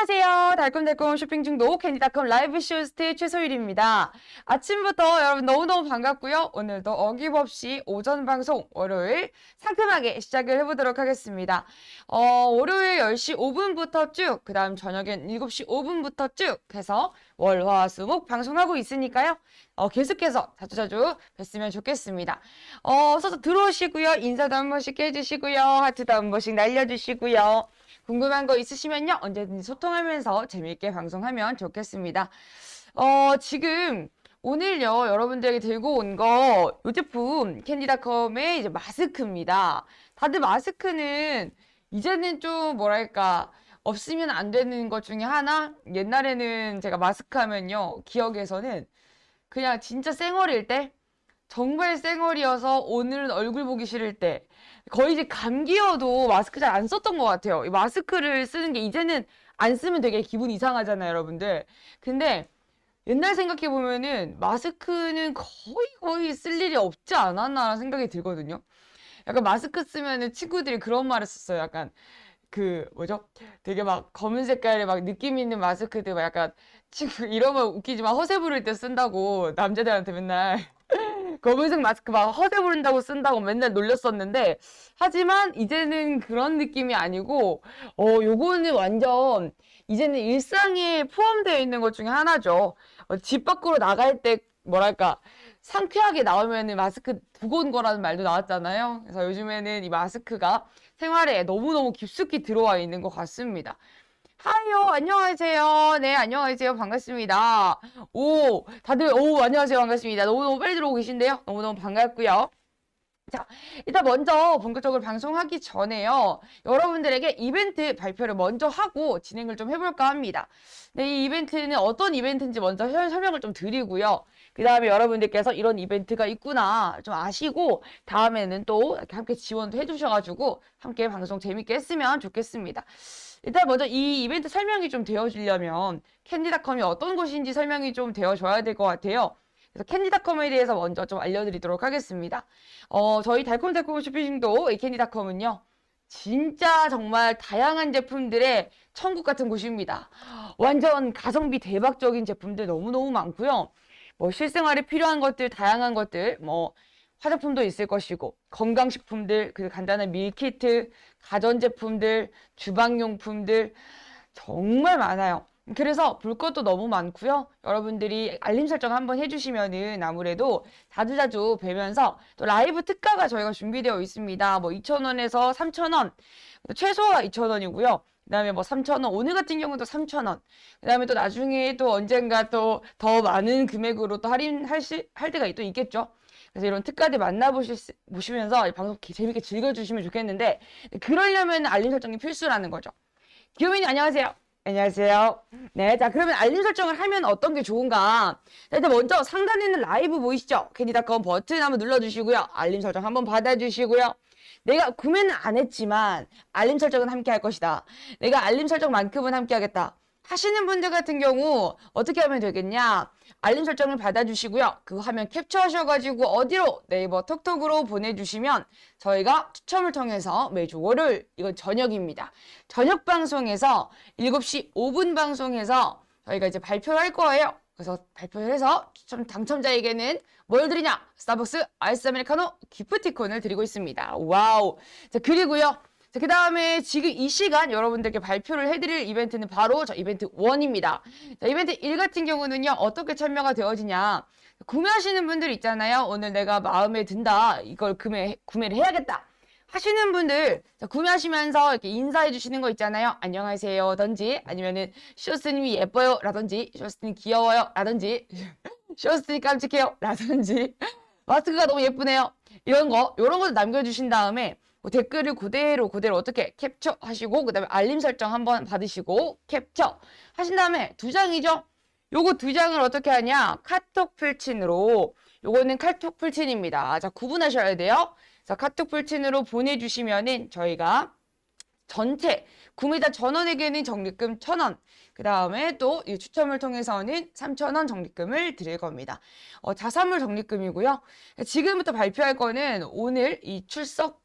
안녕하세요. 달콤달콤 쇼핑 중독 캔디닷컴 라이브 쇼호스트 최소율입니다. 아침부터 여러분 너무너무 반갑고요. 오늘도 어김없이 오전 방송 월요일 상큼하게 시작을 해보도록 하겠습니다. 월요일 10시 5분부터 쭉, 그 다음 저녁엔 7시 5분부터 쭉 해서 월, 화, 수, 목 방송하고 있으니까요. 계속해서 자주자주 뵀으면 좋겠습니다. 어서 들어오시고요. 인사도 한 번씩 해주시고요. 하트도 한 번씩 날려주시고요. 궁금한 거 있으시면요. 언제든지 소통하면서 재미있게 방송하면 좋겠습니다. 지금 오늘요. 여러분들에게 들고 온 거 이 제품 캔디닷컴의 이제 마스크입니다. 다들 마스크는 이제는 좀 뭐랄까 없으면 안 되는 것 중에 하나? 옛날에는 제가 마스크 하면요. 기억에서는 그냥 진짜 쌩얼일 때 정말 쌩얼이어서 오늘은 얼굴 보기 싫을 때 거의 이제 감기여도 마스크 잘 안 썼던 것 같아요. 이 마스크를 쓰는 게 이제는 안 쓰면 되게 기분 이상하잖아요, 여러분들. 근데 옛날 생각해 보면은 마스크는 거의 쓸 일이 없지 않았나라는 생각이 들거든요. 약간 마스크 쓰면은 친구들이 그런 말을 썼어요. 약간 그 뭐죠? 되게 막 검은 색깔의 막 느낌 있는 마스크들 막 약간 친구 이러면 웃기지만 허세 부를 때 쓴다고 남자들한테 맨날 검은색 마스크 막 허세 부른다고 쓴다고 맨날 놀렸었는데 하지만 이제는 그런 느낌이 아니고 요거는 완전 이제는 일상에 포함되어 있는 것 중에 하나죠. 집 밖으로 나갈 때 뭐랄까 상쾌하게 나오면은 마스크 두고 온 거라는 말도 나왔잖아요. 그래서 요즘에는 이 마스크가 생활에 너무너무 깊숙이 들어와 있는 것 같습니다. 하이요, 안녕하세요. 네, 안녕하세요. 반갑습니다. 다들, 안녕하세요. 반갑습니다. 너무너무 빨리 들어오고 계신데요. 너무너무 반갑고요. 자, 일단 먼저 본격적으로 방송하기 전에요. 여러분들에게 이벤트 발표를 먼저 하고 진행을 좀 해볼까 합니다. 네, 이 이벤트는 어떤 이벤트인지 먼저 설명을 좀 드리고요. 그 다음에 여러분들께서 이런 이벤트가 있구나 좀 아시고 다음에는 또 이렇게 함께 지원도 해주셔가지고 함께 방송 재밌게 했으면 좋겠습니다. 일단 먼저 이 이벤트 설명이 좀 되어주려면 캔디닷컴이 어떤 곳인지 설명이 좀 되어줘야 될 것 같아요. 그래서 캔디닷컴에 대해서 먼저 좀 알려드리도록 하겠습니다. 저희 달콤달콤 쇼핑도 이 캔디닷컴은요. 진짜 정말 다양한 제품들의 천국 같은 곳입니다. 완전 가성비 대박적인 제품들 너무너무 많고요. 뭐 실생활에 필요한 것들, 다양한 것들, 뭐 화장품도 있을 것이고 건강식품들, 그 간단한 밀키트, 가전제품들, 주방용품들 정말 많아요. 그래서 볼 것도 너무 많고요. 여러분들이 알림 설정 한번 해주시면은 아무래도 자주자주 뵈면서 또 라이브 특가가 저희가 준비되어 있습니다. 뭐 2,000원에서 3,000원, 최소가 2,000원이고요. 그 다음에 뭐 3,000원, 오늘 같은 경우도 3,000원. 그 다음에 또 나중에 또 언젠가 또 더 많은 금액으로 또 할 때가 또 있겠죠. 그래서 이런 특가들 만나보시면서 이 방송 재밌게 즐겨주시면 좋겠는데, 그러려면 알림 설정이 필수라는 거죠. 기호민님 안녕하세요. 안녕하세요. 네, 자 그러면 알림 설정을 하면 어떤 게 좋은가? 자, 일단 먼저 상단에 있는 라이브 보이시죠? 캔디닷컴 버튼 한번 눌러주시고요. 알림 설정 한번 받아주시고요. 내가 구매는 안 했지만 알림 설정은 함께 할 것이다. 내가 알림 설정만큼은 함께 하겠다. 하시는 분들 같은 경우 어떻게 하면 되겠냐? 알림 설정을 받아주시고요. 그 화면 캡처하셔가지고 어디로? 네이버 톡톡으로 보내주시면 저희가 추첨을 통해서 매주 월요일, 이건 저녁입니다. 저녁 방송에서 7시 5분 방송에서 저희가 이제 발표를 할 거예요. 그래서 발표를 해서 추첨 당첨자에게는 뭘 드리냐? 스타벅스 아이스 아메리카노 기프티콘을 드리고 있습니다. 와우. 자, 그리고요. 자, 그 다음에 지금 이 시간 여러분들께 발표를 해드릴 이벤트는 바로 저 이벤트 1입니다. 자, 이벤트 1 같은 경우는요, 어떻게 참여가 되어지냐. 구매하시는 분들 있잖아요. 오늘 내가 마음에 든다. 이걸 구매를 해야겠다. 하시는 분들, 자, 구매하시면서 이렇게 인사해 주시는 거 있잖아요. 안녕하세요. 던지, 아니면은, 쇼스님이 예뻐요. 라든지, 쇼스님 귀여워요. 라든지, 쇼스님 깜찍해요. 라든지, 마스크가 너무 예쁘네요. 이런 거 남겨주신 다음에, 뭐 댓글을 그대로 어떻게 캡처하시고 그 다음에 알림 설정 한번 받으시고 캡처 하신 다음에 2장이죠. 요거 2장을 어떻게 하냐? 카톡 필친으로, 요거는 카톡 필친입니다. 자, 구분하셔야 돼요. 자, 카톡 필친으로 보내주시면은 저희가 전체 구매자 전원에게는 적립금 1,000원, 그 다음에 또 이 추첨을 통해서는 3,000원 적립금을 드릴 겁니다. 자산물 적립금이고요. 지금부터 발표할 거는 오늘 이 출석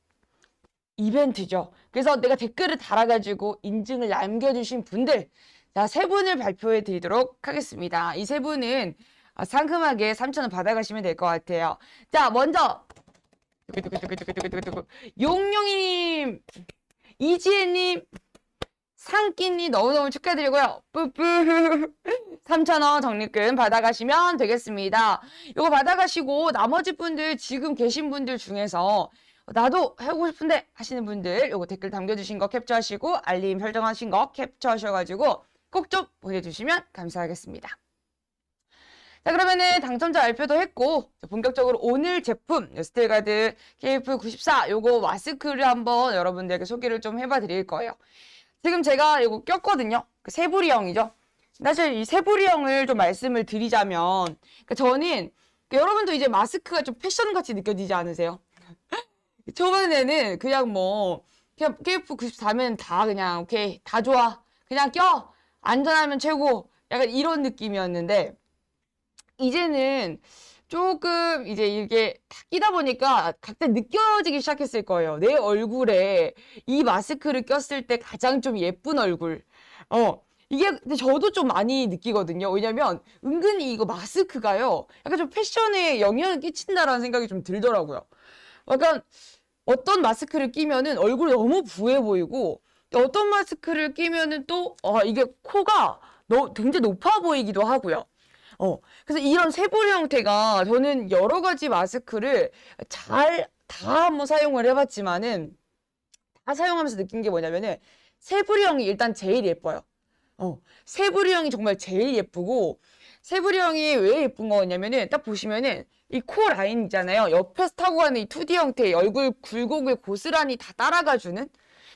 이벤트죠. 그래서 내가 댓글을 달아가지고 인증을 남겨주신 분들, 자, 세 분을 발표해 드리도록 하겠습니다. 이 세 분은 상큼하게 3,000원 받아가시면 될 것 같아요. 자, 먼저 용용이님, 이지혜님, 상끼님 너무너무 축하드리고요. 뿌뿌 3,000원 적립금 받아가시면 되겠습니다. 이거 받아가시고 나머지 분들 지금 계신 분들 중에서 나도 하고 싶은데 하시는 분들 요거 댓글 남겨주신 거 캡처하시고 알림 설정하신 거 캡처하셔가지고 꼭 좀 보내주시면 감사하겠습니다. 자, 그러면은 당첨자 발표도 했고 본격적으로 오늘 제품 스틸가드 KF94 요거 마스크를 한번 여러분들에게 소개를 좀 해봐 드릴 거예요. 지금 제가 이거 꼈거든요. 그 세부리형이죠. 사실 이 세부리형을 좀 말씀을 드리자면 저는 여러분도 이제 마스크가 좀 패션같이 느껴지지 않으세요? 초반에는 그냥 뭐 그냥 KF94면 다 그냥 오케이 다 좋아 그냥 껴 안전하면 최고 약간 이런 느낌이었는데 이제는 조금 이제 이게 다 끼다 보니까 각자 느껴지기 시작했을 거예요. 내 얼굴에 이 마스크를 꼈을 때 가장 좀 예쁜 얼굴. 이게 근데 저도 좀 많이 느끼거든요. 왜냐면 은근히 이거 마스크가요. 약간 좀 패션에 영향을 끼친다라는 생각이 좀 들더라고요. 약간 어떤 마스크를 끼면은 얼굴이 너무 부해 보이고 어떤 마스크를 끼면은 또 이게 코가 굉장히 높아 보이기도 하고요. 그래서 이런 세부리 형태가 저는 여러 가지 마스크를 다 한번 사용을 해봤지만은 다 사용하면서 느낀 게 뭐냐면은 세부리형이 일단 제일 예뻐요. 세부리형이 정말 제일 예쁘고 세부리형이 왜 예쁜 거냐면은 딱 보시면은 이 코 라인 있잖아요. 옆에서 타고 가는 이 2D 형태의 얼굴 굴곡을 고스란히 다 따라가주는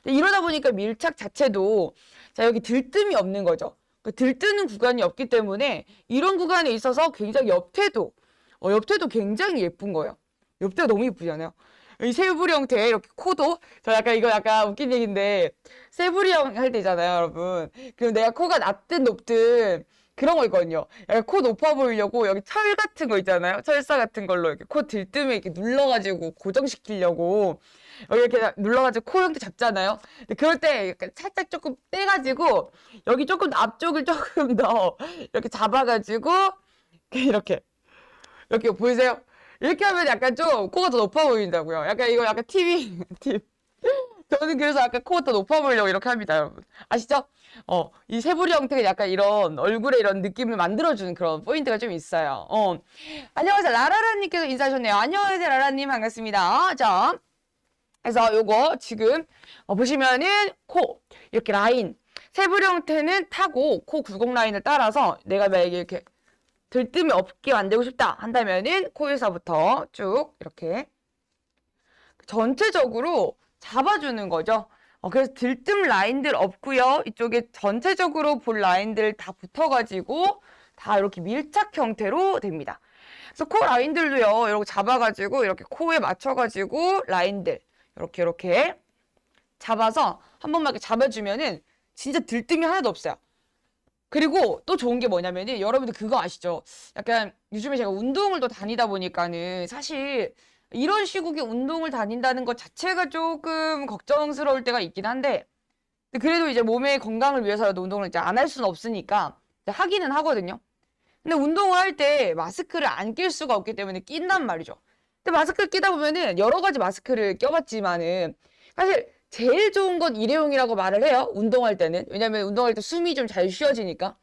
이러다 보니까 밀착 자체도 자 여기 들뜸이 없는 거죠. 들뜨는 구간이 없기 때문에 이런 구간에 있어서 굉장히 옆태도 굉장히 예쁜 거예요. 옆태가 너무 예쁘잖아요. 이 세부리 형태 이렇게 코도 저 이거 약간 웃긴 얘기인데 세부리 형 할 때잖아요, 여러분. 그럼 내가 코가 낮든 높든 그런 거 있거든요. 약간 코 높아 보이려고 여기 철 같은 거 있잖아요. 철사 같은 걸로 이렇게 코 들뜸에 이렇게 눌러가지고 고정시키려고 여기 이렇게 눌러가지고 코 형태 잡잖아요. 근데 그럴 때 살짝 조금 떼가지고 여기 조금 앞쪽을 조금 더 이렇게 잡아가지고 이렇게 보이세요? 이렇게 하면 약간 좀 코가 더 높아 보인다고요. 약간 이거 약간 TV 팁. 저는 그래서 약간 코가 더 높아 보이려고 이렇게 합니다, 여러분. 아시죠? 이 세부리 형태가 약간 이런 얼굴에 이런 느낌을 만들어주는 그런 포인트가 좀 있어요. 안녕하세요. 라라라님께서 인사하셨네요. 안녕하세요, 라라님. 반갑습니다. 자. 그래서 요거 지금 보시면은 코 이렇게 라인 세부리 형태는 타고 코 굴곡 라인을 따라서 내가 만약에 이렇게 들뜸이 없게 만들고 싶다 한다면은 코에서부터 쭉 이렇게 전체적으로 잡아주는 거죠. 그래서 들뜸 라인들 없고요. 이쪽에 전체적으로 볼 라인들 다 붙어가지고 다 이렇게 밀착 형태로 됩니다. 그래서 코 라인들도요. 이렇게 잡아가지고 이렇게 코에 맞춰가지고 라인들 이렇게 잡아서 한 번만 이렇게 잡아주면은 진짜 들뜸이 하나도 없어요. 그리고 또 좋은 게 뭐냐면은 여러분들 그거 아시죠? 약간 요즘에 제가 운동을 또 다니다 보니까는 사실 이런 시국에 운동을 다닌다는 것 자체가 조금 걱정스러울 때가 있긴 한데 그래도 이제 몸의 건강을 위해서라도 운동을 이제 안 할 수는 없으니까 하기는 하거든요. 근데 운동을 할 때 마스크를 안 낄 수가 없기 때문에 낀단 말이죠. 근데 마스크를 끼다 보면은 여러 가지 마스크를 껴봤지만은 사실 제일 좋은 건 일회용이라고 말을 해요. 운동할 때는. 왜냐면 운동할 때 숨이 좀 잘 쉬어지니까.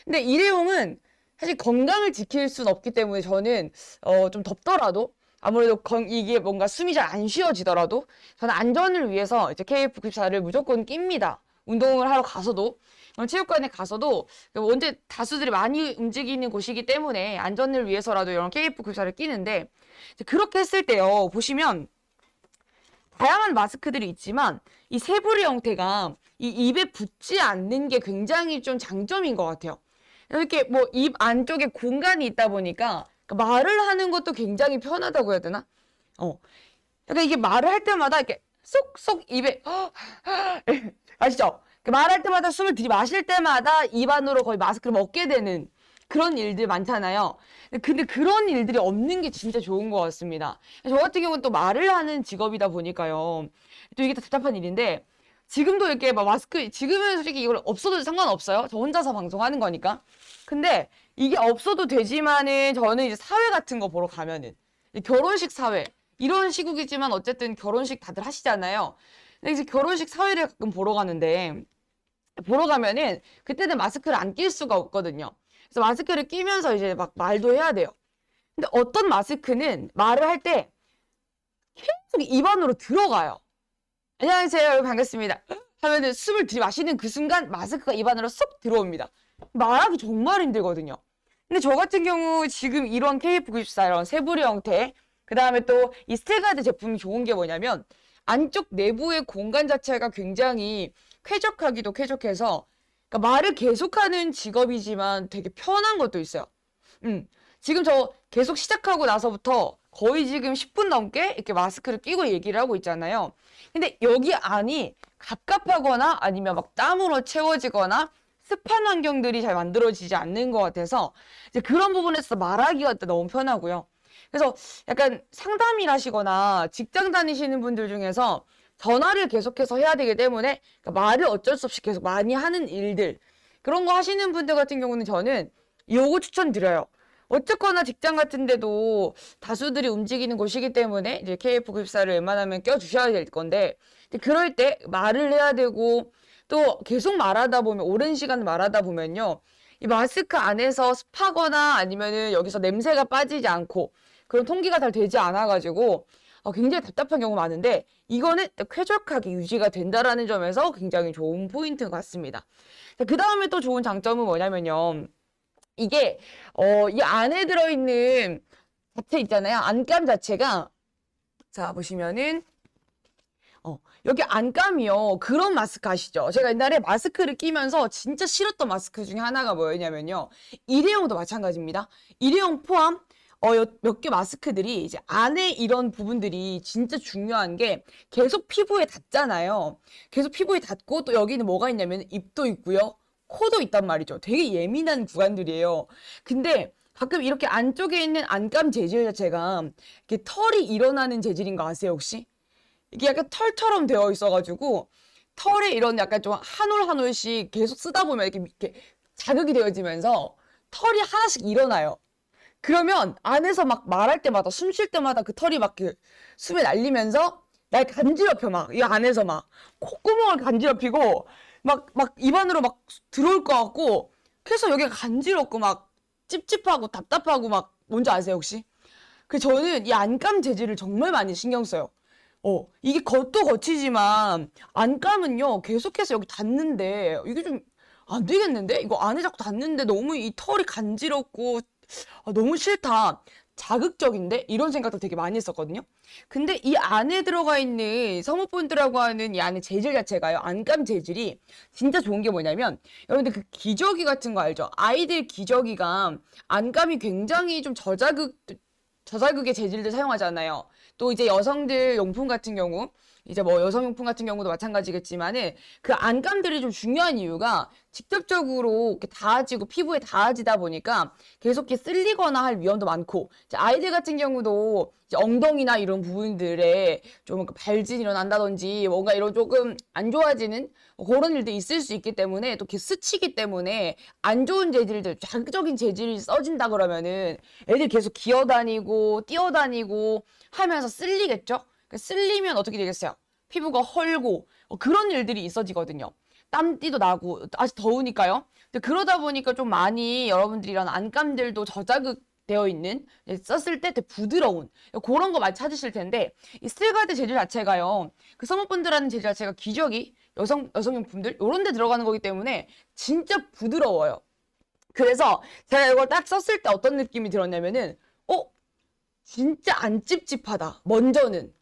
근데 일회용은 사실 건강을 지킬 수는 없기 때문에 저는 좀 덥더라도 아무래도 이게 뭔가 숨이 잘 안 쉬어지더라도 저는 안전을 위해서 이제 KF94를 무조건 낍니다. 운동을 하러 가서도 체육관에 가서도 언제 다수들이 많이 움직이는 곳이기 때문에 안전을 위해서라도 이런 KF94를 끼는데 그렇게 했을 때요. 보시면 다양한 마스크들이 있지만 이 세부리 형태가 이 입에 붙지 않는 게 굉장히 좀 장점인 것 같아요. 이렇게 뭐 입 안쪽에 공간이 있다 보니까 말을 하는 것도 굉장히 편하다고 해야 되나? 약간 이게 말을 할 때마다 이렇게 쏙쏙 입에 아시죠? 말할 때마다 숨을 들이마실 때마다 입 안으로 거의 마스크를 먹게 되는 그런 일들 많잖아요. 근데 그런 일들이 없는 게 진짜 좋은 것 같습니다. 저 같은 경우는 또 말을 하는 직업이다 보니까요. 또 이게 더 답답한 일인데 지금도 이렇게 막 마스크, 지금은 솔직히 이걸 없어도 상관없어요. 저 혼자서 방송하는 거니까. 근데 이게 없어도 되지만은 저는 이제 사회 같은 거 보러 가면은 결혼식 사회 이런 시국이지만 어쨌든 결혼식 다들 하시잖아요. 근데 이제 결혼식 사회를 가끔 보러 가는데 보러 가면은 그때는 마스크를 안 낄 수가 없거든요. 그래서 마스크를 끼면서 이제 막 말도 해야 돼요. 근데 어떤 마스크는 말을 할 때 계속 입 안으로 들어가요. 안녕하세요, 여러분 반갑습니다. 하면은 숨을 들이마시는 그 순간 마스크가 입 안으로 쏙 들어옵니다. 말하기 정말 힘들거든요. 근데 저 같은 경우 지금 이런 KF94 이런 세부리 형태, 그 다음에 또 이 스틸가드 제품이 좋은 게 뭐냐면 안쪽 내부의 공간 자체가 굉장히 쾌적하기도 쾌적해서 그러니까 말을 계속하는 직업이지만 되게 편한 것도 있어요. 지금 저 계속 시작하고 나서부터 거의 지금 10분 넘게 이렇게 마스크를 끼고 얘기를 하고 있잖아요. 근데 여기 안이 갑갑하거나 아니면 막 땀으로 채워지거나 습한 환경들이 잘 만들어지지 않는 것 같아서 이제 그런 부분에서 말하기가 너무 편하고요. 그래서 약간 상담일 하시거나 직장 다니시는 분들 중에서 전화를 계속해서 해야 되기 때문에 그러니까 말을 어쩔 수 없이 계속 많이 하는 일들 그런 거 하시는 분들 같은 경우는 저는 요거 추천드려요. 어쨌거나 직장 같은 데도 다수들이 움직이는 곳이기 때문에 이제 KF94를 웬만하면 껴주셔야 될 건데 그럴 때 말을 해야 되고 또 계속 말하다 보면 오랜 시간 말하다 보면요. 이 마스크 안에서 습하거나 아니면은 여기서 냄새가 빠지지 않고 그런 통기가 잘 되지 않아가지고 굉장히 답답한 경우가 많은데 이거는 쾌적하게 유지가 된다라는 점에서 굉장히 좋은 포인트 같습니다. 그 다음에 또 좋은 장점은 뭐냐면요. 이게 이 안에 들어있는 자체 있잖아요. 안감 자체가 자 보시면은 여기 안감이요. 그런 마스크 아시죠? 제가 옛날에 마스크를 끼면서 진짜 싫었던 마스크 중에 하나가 뭐였냐면요. 일회용도 마찬가지입니다. 일회용 포함 몇 개 마스크들이 이제 안에 이런 부분들이 진짜 중요한 게 계속 피부에 닿잖아요. 계속 피부에 닿고 또 여기는 뭐가 있냐면 입도 있고요. 코도 있단 말이죠. 되게 예민한 구간들이에요. 근데 가끔 이렇게 안쪽에 있는 안감 재질 자체가 이렇게 털이 일어나는 재질인 거 아세요, 혹시? 이게 약간 털처럼 되어 있어가지고 털에 이런 약간 좀 한 올 한 올씩 계속 쓰다 보면 이렇게 자극이 되어지면서 털이 하나씩 일어나요. 그러면 안에서 막 말할 때마다 숨 쉴 때마다 그 털이 막 그 숨에 날리면서 날 간지럽혀 막 이 안에서 막 콧구멍을 간지럽히고 막 입 안으로 막 들어올 것 같고 그래서 여기가 간지럽고 막 찝찝하고 답답하고 막 뭔지 아세요 혹시? 그 저는 이 안감 재질을 정말 많이 신경 써요. 이게 겉도 겉이지만 안감은요 계속해서 여기 닿는데 이게 좀 안 되겠는데? 이거 안에 자꾸 닿는데 너무 이 털이 간지럽고 너무 싫다. 자극적인데? 이런 생각도 되게 많이 했었거든요. 근데 이 안에 들어가 있는 서머본드라고 하는 이 안에 재질 자체가요. 안감 재질이 진짜 좋은 게 뭐냐면 여러분들 그 기저귀 같은 거 알죠? 아이들 기저귀가 안감이 굉장히 좀 저자극의 재질들 사용하잖아요. 또 이제 여성들 용품 같은 경우 이제 뭐 여성용품 같은 경우도 마찬가지겠지만은 그 안감들이 좀 중요한 이유가 직접적으로 이렇게 닿아지고 피부에 닿아지다 보니까 계속 이렇게 쓸리거나 할 위험도 많고 이제 아이들 같은 경우도 이제 엉덩이나 이런 부분들에 좀 발진이 일어난다든지 뭔가 이런 조금 안 좋아지는 그런 일도 있을 수 있기 때문에 또 이렇게 스치기 때문에 안 좋은 재질들 자극적인 재질이 써진다 그러면은 애들 계속 기어다니고 뛰어다니고 하면서 쓸리겠죠? 쓸리면 어떻게 되겠어요? 피부가 헐고 그런 일들이 있어지거든요. 땀띠도 나고 아직 더우니까요. 근데 그러다 보니까 좀 많이 여러분들이 이런 안감들도 저자극되어 있는 썼을 때 되게 부드러운 그런 거 많이 찾으실 텐데 이 스틸가드 재질 자체가요. 그 서머본드라는 재질 자체가 기저귀, 여성용품들 이런 데 들어가는 거기 때문에 진짜 부드러워요. 그래서 제가 이걸 딱 썼을 때 어떤 느낌이 들었냐면은 진짜 안 찝찝하다. 먼저는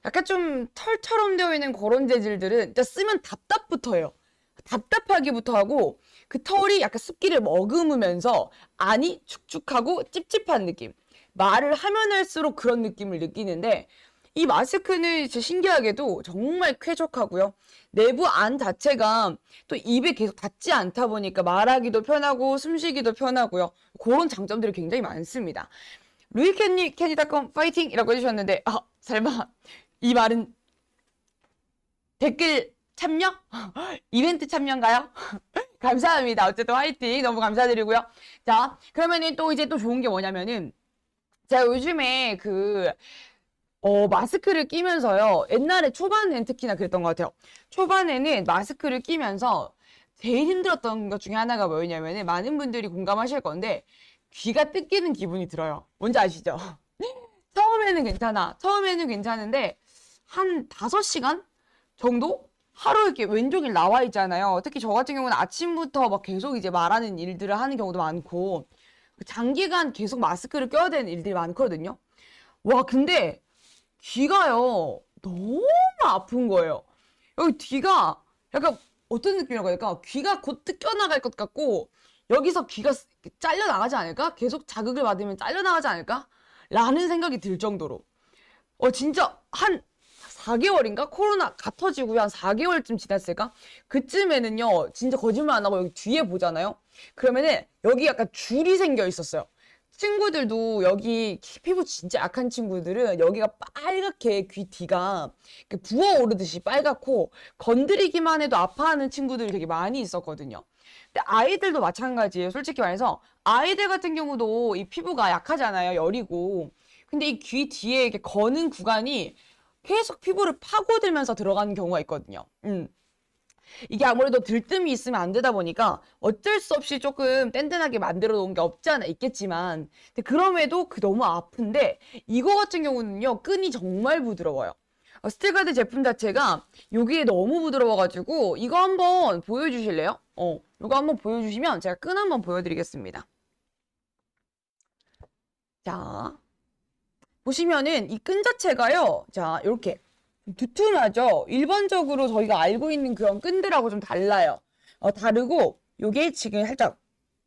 약간 좀 털처럼 되어 있는 그런 재질들은 진짜 쓰면 답답부터 해요. 답답하기부터 하고 그 털이 약간 습기를 머금으면서 안이 축축하고 찝찝한 느낌. 말을 하면 할수록 그런 느낌을 느끼는데 이 마스크는 진짜 신기하게도 정말 쾌적하고요. 내부 안 자체가 또 입에 계속 닿지 않다 보니까 말하기도 편하고 숨쉬기도 편하고요. 그런 장점들이 굉장히 많습니다. 루이캐니닷컴 파이팅! 이라고 해주셨는데 설마 이 말은 댓글 참여? 이벤트 참여인가요? 감사합니다. 어쨌든 화이팅. 너무 감사드리고요. 자, 그러면은 또 이제 또 좋은 게 뭐냐면은, 제가 요즘에 마스크를 끼면서요. 옛날에 초반엔 특히나 그랬던 것 같아요. 초반에는 마스크를 끼면서 제일 힘들었던 것 중에 하나가 뭐였냐면은, 많은 분들이 공감하실 건데, 귀가 뜯기는 기분이 들어요. 뭔지 아시죠? 처음에는 괜찮아. 처음에는 괜찮은데, 한 5시간 정도? 하루 이렇게 왼쪽이 나와 있잖아요. 특히 저 같은 경우는 아침부터 막 계속 이제 말하는 일들을 하는 경우도 많고, 장기간 계속 마스크를 껴야 되는 일들이 많거든요. 와, 근데 귀가요, 너무 아픈 거예요. 여기 뒤가 약간 어떤 느낌이라고 해야 될까? 귀가 곧 뜯겨나갈 것 같고, 여기서 귀가 잘려나가지 않을까? 계속 자극을 받으면 잘려나가지 않을까? 라는 생각이 들 정도로. 진짜 한 4개월인가? 코로나 가 터지고 한 4개월쯤 지났을까? 그쯤에는요, 진짜 거짓말 안 하고 여기 뒤에 보잖아요? 그러면은 여기 약간 줄이 생겨 있었어요. 친구들도 여기 피부 진짜 약한 친구들은 여기가 빨갛게 귀 뒤가 부어오르듯이 빨갛고 건드리기만 해도 아파하는 친구들이 되게 많이 있었거든요. 근데 아이들도 마찬가지예요. 솔직히 말해서 아이들 같은 경우도 이 피부가 약하잖아요. 여리고. 근데 이 귀 뒤에 이렇게 거는 구간이 계속 피부를 파고들면서 들어가는 경우가 있거든요. 이게 아무래도 들뜸이 있으면 안 되다 보니까 어쩔 수 없이 조금 뗀뗀하게 만들어 놓은 게 없지 않아 있겠지만, 근데 그럼에도 너무 아픈데, 이거 같은 경우는요, 끈이 정말 부드러워요. 스틸가드 제품 자체가 여기에 너무 부드러워가지고, 이거 한번 보여주실래요? 이거 한번 보여주시면 제가 끈 한번 보여드리겠습니다. 자, 보시면은 이 끈 자체가요, 자, 이렇게 두툼하죠? 일반적으로 저희가 알고 있는 그런 끈들하고 좀 달라요. 다르고, 요게 지금 살짝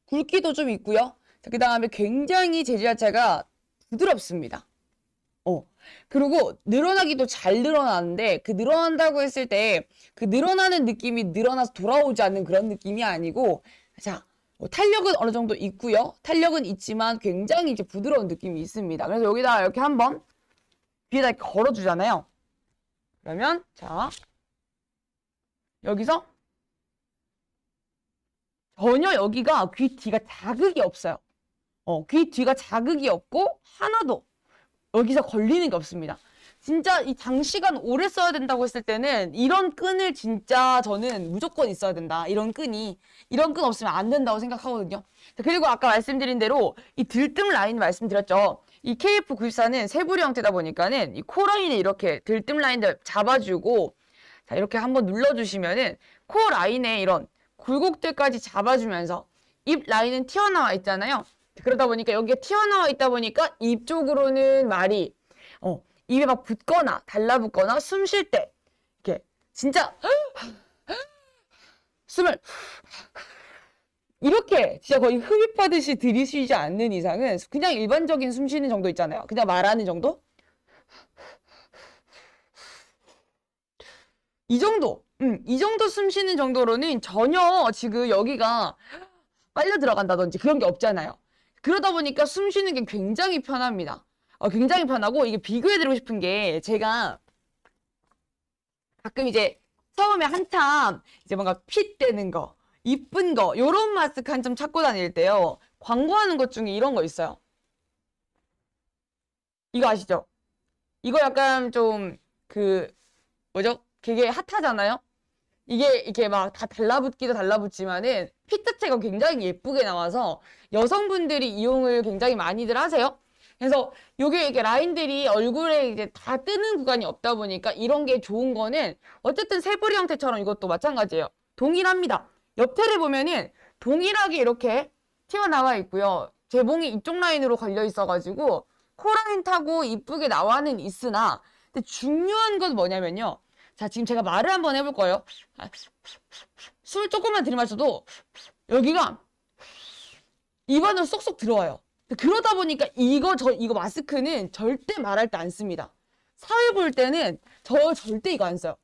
굵기도 좀 있고요. 그 다음에 굉장히 재질 자체가 부드럽습니다. 그리고 늘어나기도 잘 늘어나는데, 그 늘어난다고 했을 때, 그 늘어나는 느낌이 늘어나서 돌아오지 않는 그런 느낌이 아니고, 자, 탄력은 어느 정도 있고요. 탄력은 있지만 굉장히 이제 부드러운 느낌이 있습니다. 그래서 여기다가 이렇게 한번 귀에다 이렇게 걸어주잖아요. 그러면 자, 여기서 전혀 여기가 귀 뒤가 자극이 없어요. 귀 뒤가 자극이 없고 하나도 여기서 걸리는 게 없습니다. 진짜 이 장시간 오래 써야 된다고 했을 때는 이런 끈을 진짜 저는 무조건 있어야 된다. 이런 끈 없으면 안 된다고 생각하거든요. 그리고 아까 말씀드린 대로 이 들뜸 라인 말씀드렸죠. 이 KF94는 세부리 형태다 보니까는 이 코 라인에 이렇게 들뜸 라인들 잡아주고, 자, 이렇게 한번 눌러주시면은 코 라인에 이런 굴곡들까지 잡아주면서 입 라인은 튀어나와 있잖아요. 그러다 보니까 여기에 튀어나와 있다 보니까 입 쪽으로는 말이 입에 막 붙거나 달라붙거나 숨 쉴 때 이렇게 진짜 숨을 이렇게 진짜 거의 흡입하듯이 들이쉬지 않는 이상은 그냥 일반적인 숨 쉬는 정도 있잖아요. 그냥 말하는 정도? 이 정도. 이 정도 숨 쉬는 정도로는 전혀 지금 여기가 빨려 들어간다든지 그런 게 없잖아요. 그러다 보니까 숨 쉬는 게 굉장히 편합니다. 굉장히 편하고, 이게 비교해드리고 싶은 게, 제가 가끔 이제 처음에 한참 이제 뭔가 핏 되는 거, 이쁜 거, 요런 마스크 한참 찾고 다닐 때요. 광고하는 것 중에 이런 거 있어요. 이거 아시죠? 이거 약간 좀 뭐죠? 되게 핫하잖아요? 이게 이렇게 막 다 달라붙기도 달라붙지만은 핏 자체가 굉장히 예쁘게 나와서 여성분들이 이용을 굉장히 많이들 하세요. 그래서 요게 이게 라인들이 얼굴에 이제 다 뜨는 구간이 없다 보니까 이런 게 좋은 거는, 어쨌든 세부리 형태처럼 이것도 마찬가지예요. 동일합니다. 옆태를 보면은 동일하게 이렇게 튀어나와 있고요. 재봉이 이쪽 라인으로 걸려 있어가지고 코라인 타고 이쁘게 나와는 있으나, 근데 중요한 건 뭐냐면요. 자, 지금 제가 말을 한번 해볼 거예요. 숨을 조금만 들이마셔도 여기가 입안으로 쏙쏙 들어와요. 그러다 보니까 이거 마스크는 절대 말할 때 안 씁니다. 사회 볼 때는 저 절대 이거 안 써요.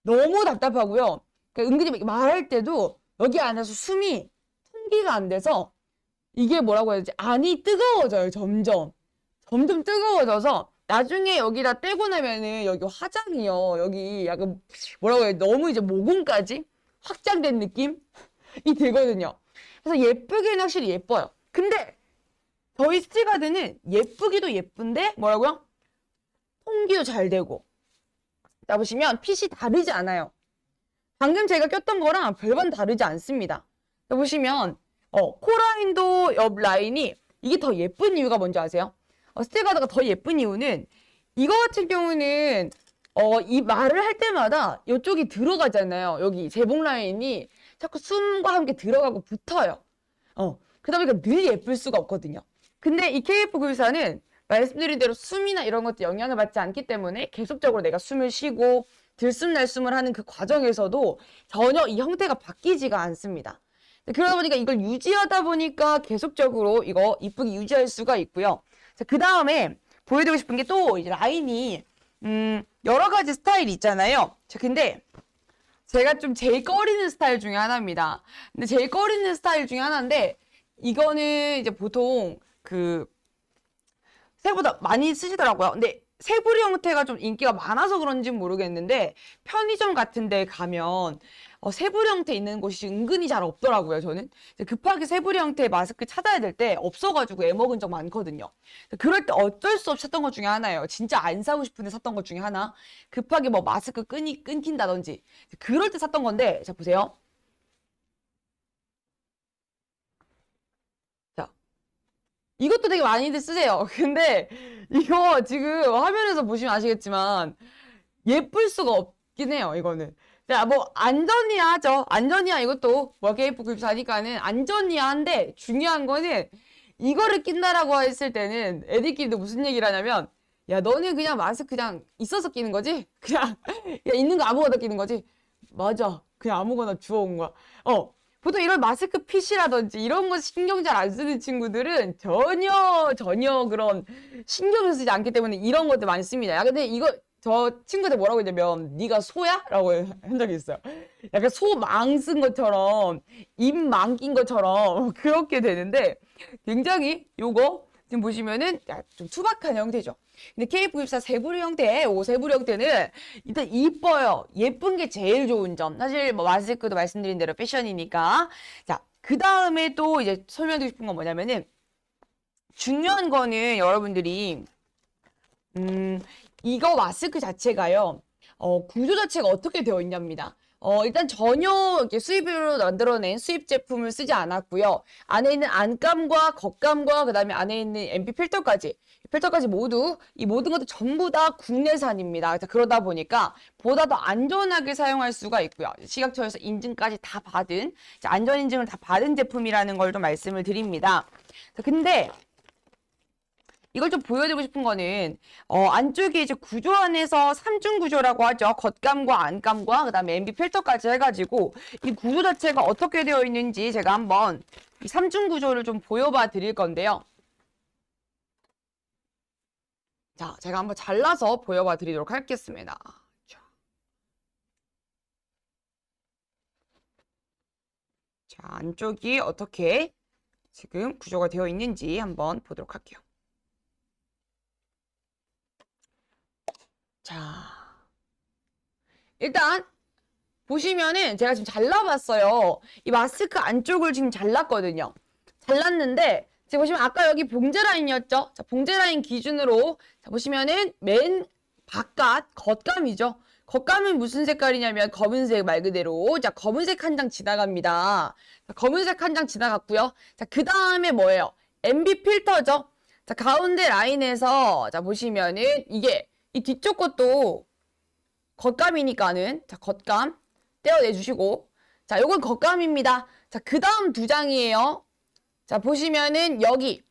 너무 답답하고요. 그러니까 은근히 말할 때도 여기 안에서 숨이 통기가 안 돼서 이게 뭐라고 해야 되지? 안이 뜨거워져요. 점점 뜨거워져서 나중에 여기다 떼고 나면은 여기 화장이요. 여기 약간 뭐라고 해야 너무 이제 모공까지 확장된 느낌이 되거든요. 그래서 예쁘기는 확실히 예뻐요. 근데 저희 스틸가드는 예쁘기도 예쁜데 뭐라고요? 통기도 잘 되고. 자 보시면 핏이 다르지 않아요. 방금 제가 꼈던 거랑 별반 다르지 않습니다. 자 보시면 코라인도 옆 라인이 이게 더 예쁜 이유가 뭔지 아세요? 스틸가드가 더 예쁜 이유는 이거 같은 경우는 이 말을 할 때마다 이쪽이 들어가잖아요. 여기 제복 라인이 자꾸 숨과 함께 들어가고 붙어요. 그러다 보니까 늘 예쁠 수가 없거든요. 근데 이 KF94는 말씀드린 대로 숨이나 이런 것도 영향을 받지 않기 때문에 계속적으로 내가 숨을 쉬고 들숨날숨을 하는 그 과정에서도 전혀 이 형태가 바뀌지가 않습니다. 그러다 보니까 이걸 유지하다 보니까 계속적으로 이거 이쁘게 유지할 수가 있고요. 자, 그 다음에 보여드리고 싶은 게 또 이제 라인이 여러 가지 스타일이 있잖아요. 자, 근데 제가 좀 제일 꺼리는 스타일 중에 하나입니다. 근데 제일 꺼리는 스타일 중에 하나인데 이거는 이제 보통 그 생각보다 많이 쓰시더라고요. 근데 세부리 형태가 좀 인기가 많아서 그런지는 모르겠는데 편의점 같은 데 가면 세부리 형태 있는 곳이 은근히 잘 없더라고요. 저는 급하게 세부리 형태의 마스크 찾아야 될 때 없어가지고 애먹은 적 많거든요. 그럴 때 어쩔 수 없이 샀던 것 중에 하나예요. 진짜 안 사고 싶은데 샀던 것 중에 하나. 급하게 뭐 마스크 끊긴다든지 그럴 때 샀던 건데 자 보세요. 자 이것도 되게 많이들 쓰세요. 근데 이거 지금 화면에서 보시면 아시겠지만 예쁠 수가 없긴 해요. 이거는. 자, 뭐 안전이야 하죠. 안전이야 이것도 뭐 KF94니까는 안전이야 한데 중요한 거는 이거를 낀다라고 했을 때는 애들끼리도 무슨 얘기를 하냐면 야 너네 그냥 마스크 그냥 있어서 끼는 거지? 그냥 있는 거 아무거나 끼는 거지? 맞아. 그냥 아무거나 주워온 거야. 보통 이런 마스크 핏이라든지 이런 거 신경 잘 안 쓰는 친구들은 전혀 그런 신경을 쓰지 않기 때문에 이런 것들 많이 씁니다. 야 근데 이거 저 친구들 뭐라고 했냐면 네가 소야? 라고 한 적이 있어요. 약간 소 망 쓴 것처럼 입 망 낀 것처럼 그렇게 되는데 굉장히 요거 지금 보시면은 좀 투박한 형태죠. 근데 KF94 세부리 형태, 세부리 형태는 일단 이뻐요. 예쁜 게 제일 좋은 점. 사실 뭐 마스크도 말씀드린 대로 패션이니까. 자, 그 다음에 또 이제 설명드리고 싶은 건 뭐냐면은 중요한 거는 여러분들이 이거 마스크 자체가요. 구조 자체가 어떻게 되어 있냐입니다. 일단 전혀 이렇게 수입으로 만들어낸 수입 제품을 쓰지 않았고요. 안에 있는 안감과 겉감과 그다음에 안에 있는 MB 필터까지 모두 이 모든 것들 전부 다 국내산입니다. 그러다 보니까 보다 더 안전하게 사용할 수가 있고요. 식약처에서 인증까지 다 받은 안전 인증을 다 받은 제품이라는 걸 좀 말씀을 드립니다. 근데 이걸 좀 보여드리고 싶은 거는 안쪽에 이제 구조 안에서 삼중 구조라고 하죠. 겉감과 안감과 그다음에 MB 필터까지 해가지고 이 구조 자체가 어떻게 되어 있는지 제가 한번 이 삼중 구조를 좀 보여봐 드릴 건데요. 자, 제가 한번 잘라서 보여봐 드리도록 하겠습니다. 자, 안쪽이 어떻게 지금 구조가 되어 있는지 한번 보도록 할게요. 자, 일단 보시면은 제가 지금 잘라봤어요. 이 마스크 안쪽을 지금 잘랐거든요. 잘랐는데 지금 보시면 아까 여기 봉제 라인이었죠? 자, 봉제 라인 기준으로 자, 보시면은 맨 바깥 겉감이죠. 겉감은 무슨 색깔이냐면 검은색 말 그대로 자 검은색 한 장 지나갑니다. 자, 검은색 한 장 지나갔고요. 자, 그 다음에 뭐예요? MB 필터죠. 자, 가운데 라인에서 자 보시면은 이게 이 뒤쪽 것도 겉감이니까는 자 겉감 떼어내주시고 자 요건 겉감입니다. 자 그 다음 두 장이에요. 자 보시면은 여기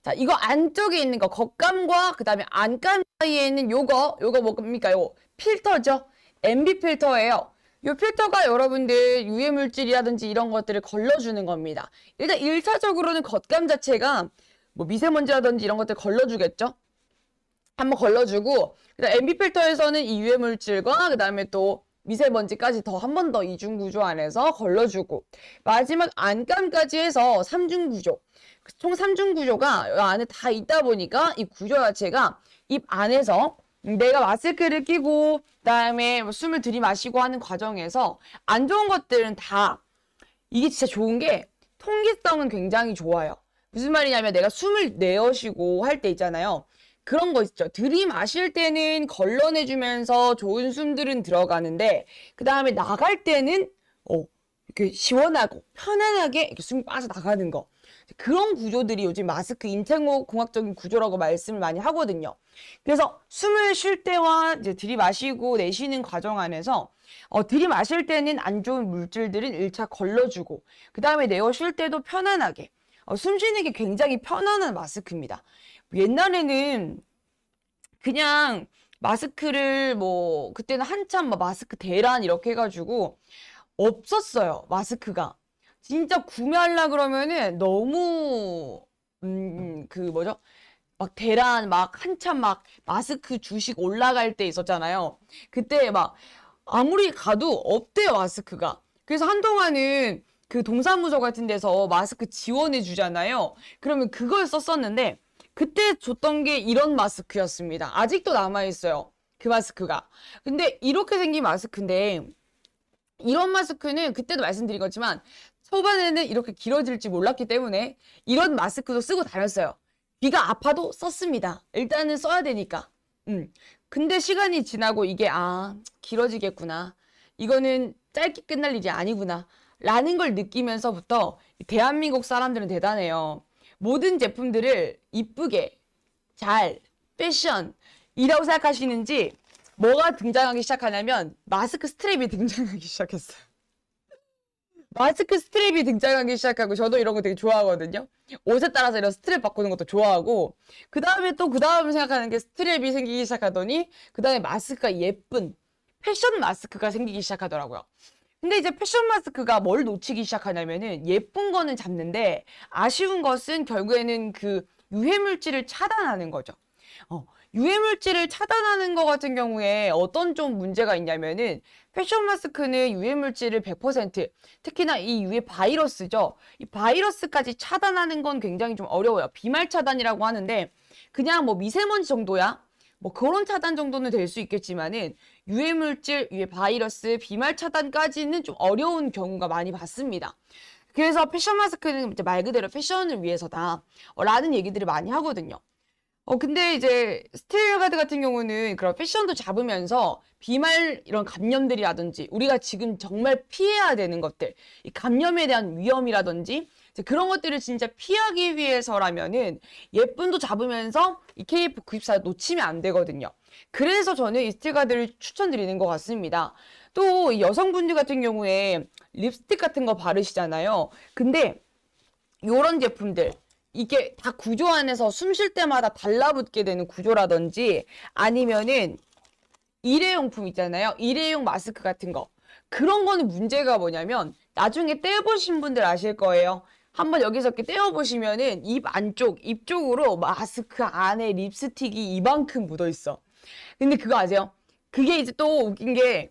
자 이거 안쪽에 있는 거 겉감과 그 다음에 안감 사이에 있는 요거 뭡니까? 요거 필터죠. MB 필터예요. 요 필터가 여러분들 유해 물질이라든지 이런 것들을 걸러주는 겁니다. 일단 1차적으로는 겉감 자체가 뭐 미세먼지라든지 이런 것들 걸러주겠죠. 한번 걸러주고 그다음 MB 필터에서는 이 유해 물질과 그다음에 또 미세먼지까지 더 한 번 더 이중 구조 안에서 걸러주고 마지막 안감까지 해서 삼중 구조. 총 삼중 구조가 이 안에 다 있다 보니까 이 구조 자체가 입 안에서 내가 마스크를 끼고 그다음에 뭐 숨을 들이마시고 하는 과정에서 안 좋은 것들은 다 이게 진짜 좋은 게 통기성은 굉장히 좋아요. 무슨 말이냐면 내가 숨을 내쉬고 할 때 있잖아요. 그런 거 있죠. 들이마실 때는 걸러내주면서 좋은 숨들은 들어가는데 그 다음에 나갈 때는 이렇게 시원하고 편안하게 이렇게 숨이 빠져나가는 거. 그런 구조들이 요즘 마스크 인체공학적인 구조라고 말씀을 많이 하거든요. 그래서 숨을 쉴 때와 이제 들이마시고 내쉬는 과정 안에서 들이마실 때는 안 좋은 물질들은 1차 걸러주고 그 다음에 내어 쉴 때도 편안하게 숨 쉬는 게 굉장히 편안한 마스크입니다. 옛날에는 그냥 마스크를 뭐 그때는 한참 뭐 마스크 대란 이렇게 해가지고 없었어요. 마스크가 진짜 구매하려 그러면은 너무 그 뭐죠? 막 대란 막 한참 막 마스크 주식 올라갈 때 있었잖아요. 그때 막 아무리 가도 없대요 마스크가. 그래서 한동안은 그 동사무소 같은 데서 마스크 지원해 주잖아요. 그러면 그걸 썼었는데 그때 줬던 게 이런 마스크였습니다. 아직도 남아있어요. 그 마스크가. 근데 이렇게 생긴 마스크인데 이런 마스크는 그때도 말씀드린 거지만 초반에는 이렇게 길어질지 몰랐기 때문에 이런 마스크도 쓰고 다녔어요. 귀가 아파도 썼습니다. 일단은 써야 되니까. 근데 시간이 지나고 이게 길어지겠구나. 이거는 짧게 끝날 일이 아니구나. 라는 걸 느끼면서부터 대한민국 사람들은 대단해요. 모든 제품들을 이쁘게, 잘, 패션이라고 생각하시는지 뭐가 등장하기 시작하냐면 마스크 스트랩이 등장하기 시작했어요. 마스크 스트랩이 등장하기 시작하고 저도 이런 거 되게 좋아하거든요. 옷에 따라서 이런 스트랩 바꾸는 것도 좋아하고 그 다음에 또 그 다음에 생각하는 게 스트랩이 생기기 시작하더니 그 다음에 마스크가 예쁜 패션 마스크가 생기기 시작하더라고요. 근데 이제 패션 마스크가 뭘 놓치기 시작하냐면은 예쁜 거는 잡는데 아쉬운 것은 결국에는 그 유해물질을 차단하는 거죠. 유해물질을 차단하는 것 같은 경우에 어떤 좀 문제가 있냐면은 패션 마스크는 유해물질을 100% 특히나 이 유해 바이러스죠. 이 바이러스까지 차단하는 건 굉장히 좀 어려워요. 비말 차단이라고 하는데 그냥 뭐 미세먼지 정도야. 뭐 그런 차단 정도는 될 수 있겠지만은 유해물질, 유해 바이러스, 비말 차단까지는 좀 어려운 경우가 많이 봤습니다. 그래서 패션 마스크는 이제 말 그대로 패션을 위해서다 라는 얘기들을 많이 하거든요. 근데 이제 스틸가드 같은 경우는 그런 패션도 잡으면서 비말 이런 감염들이라든지 우리가 지금 정말 피해야 되는 것들, 이 감염에 대한 위험이라든지 그런 것들을 진짜 피하기 위해서라면은 예쁨도 잡으면서 이 KF 구입사 놓치면 안 되거든요. 그래서 저는 이 스틸가드를 추천드리는 것 같습니다. 또 여성분들 같은 경우에 립스틱 같은 거 바르시잖아요. 근데 이런 제품들 이게 다 구조 안에서 숨 쉴 때마다 달라붙게 되는 구조라든지 아니면은 일회용품 있잖아요. 일회용 마스크 같은 거. 그런 거는 문제가 뭐냐면 나중에 떼어보신 분들 아실 거예요. 한번 여기서 이렇게 떼어보시면은 입 안쪽, 입 쪽으로 마스크 안에 립스틱이 이만큼 묻어 있어. 근데 그거 아세요? 그게 이제 또 웃긴 게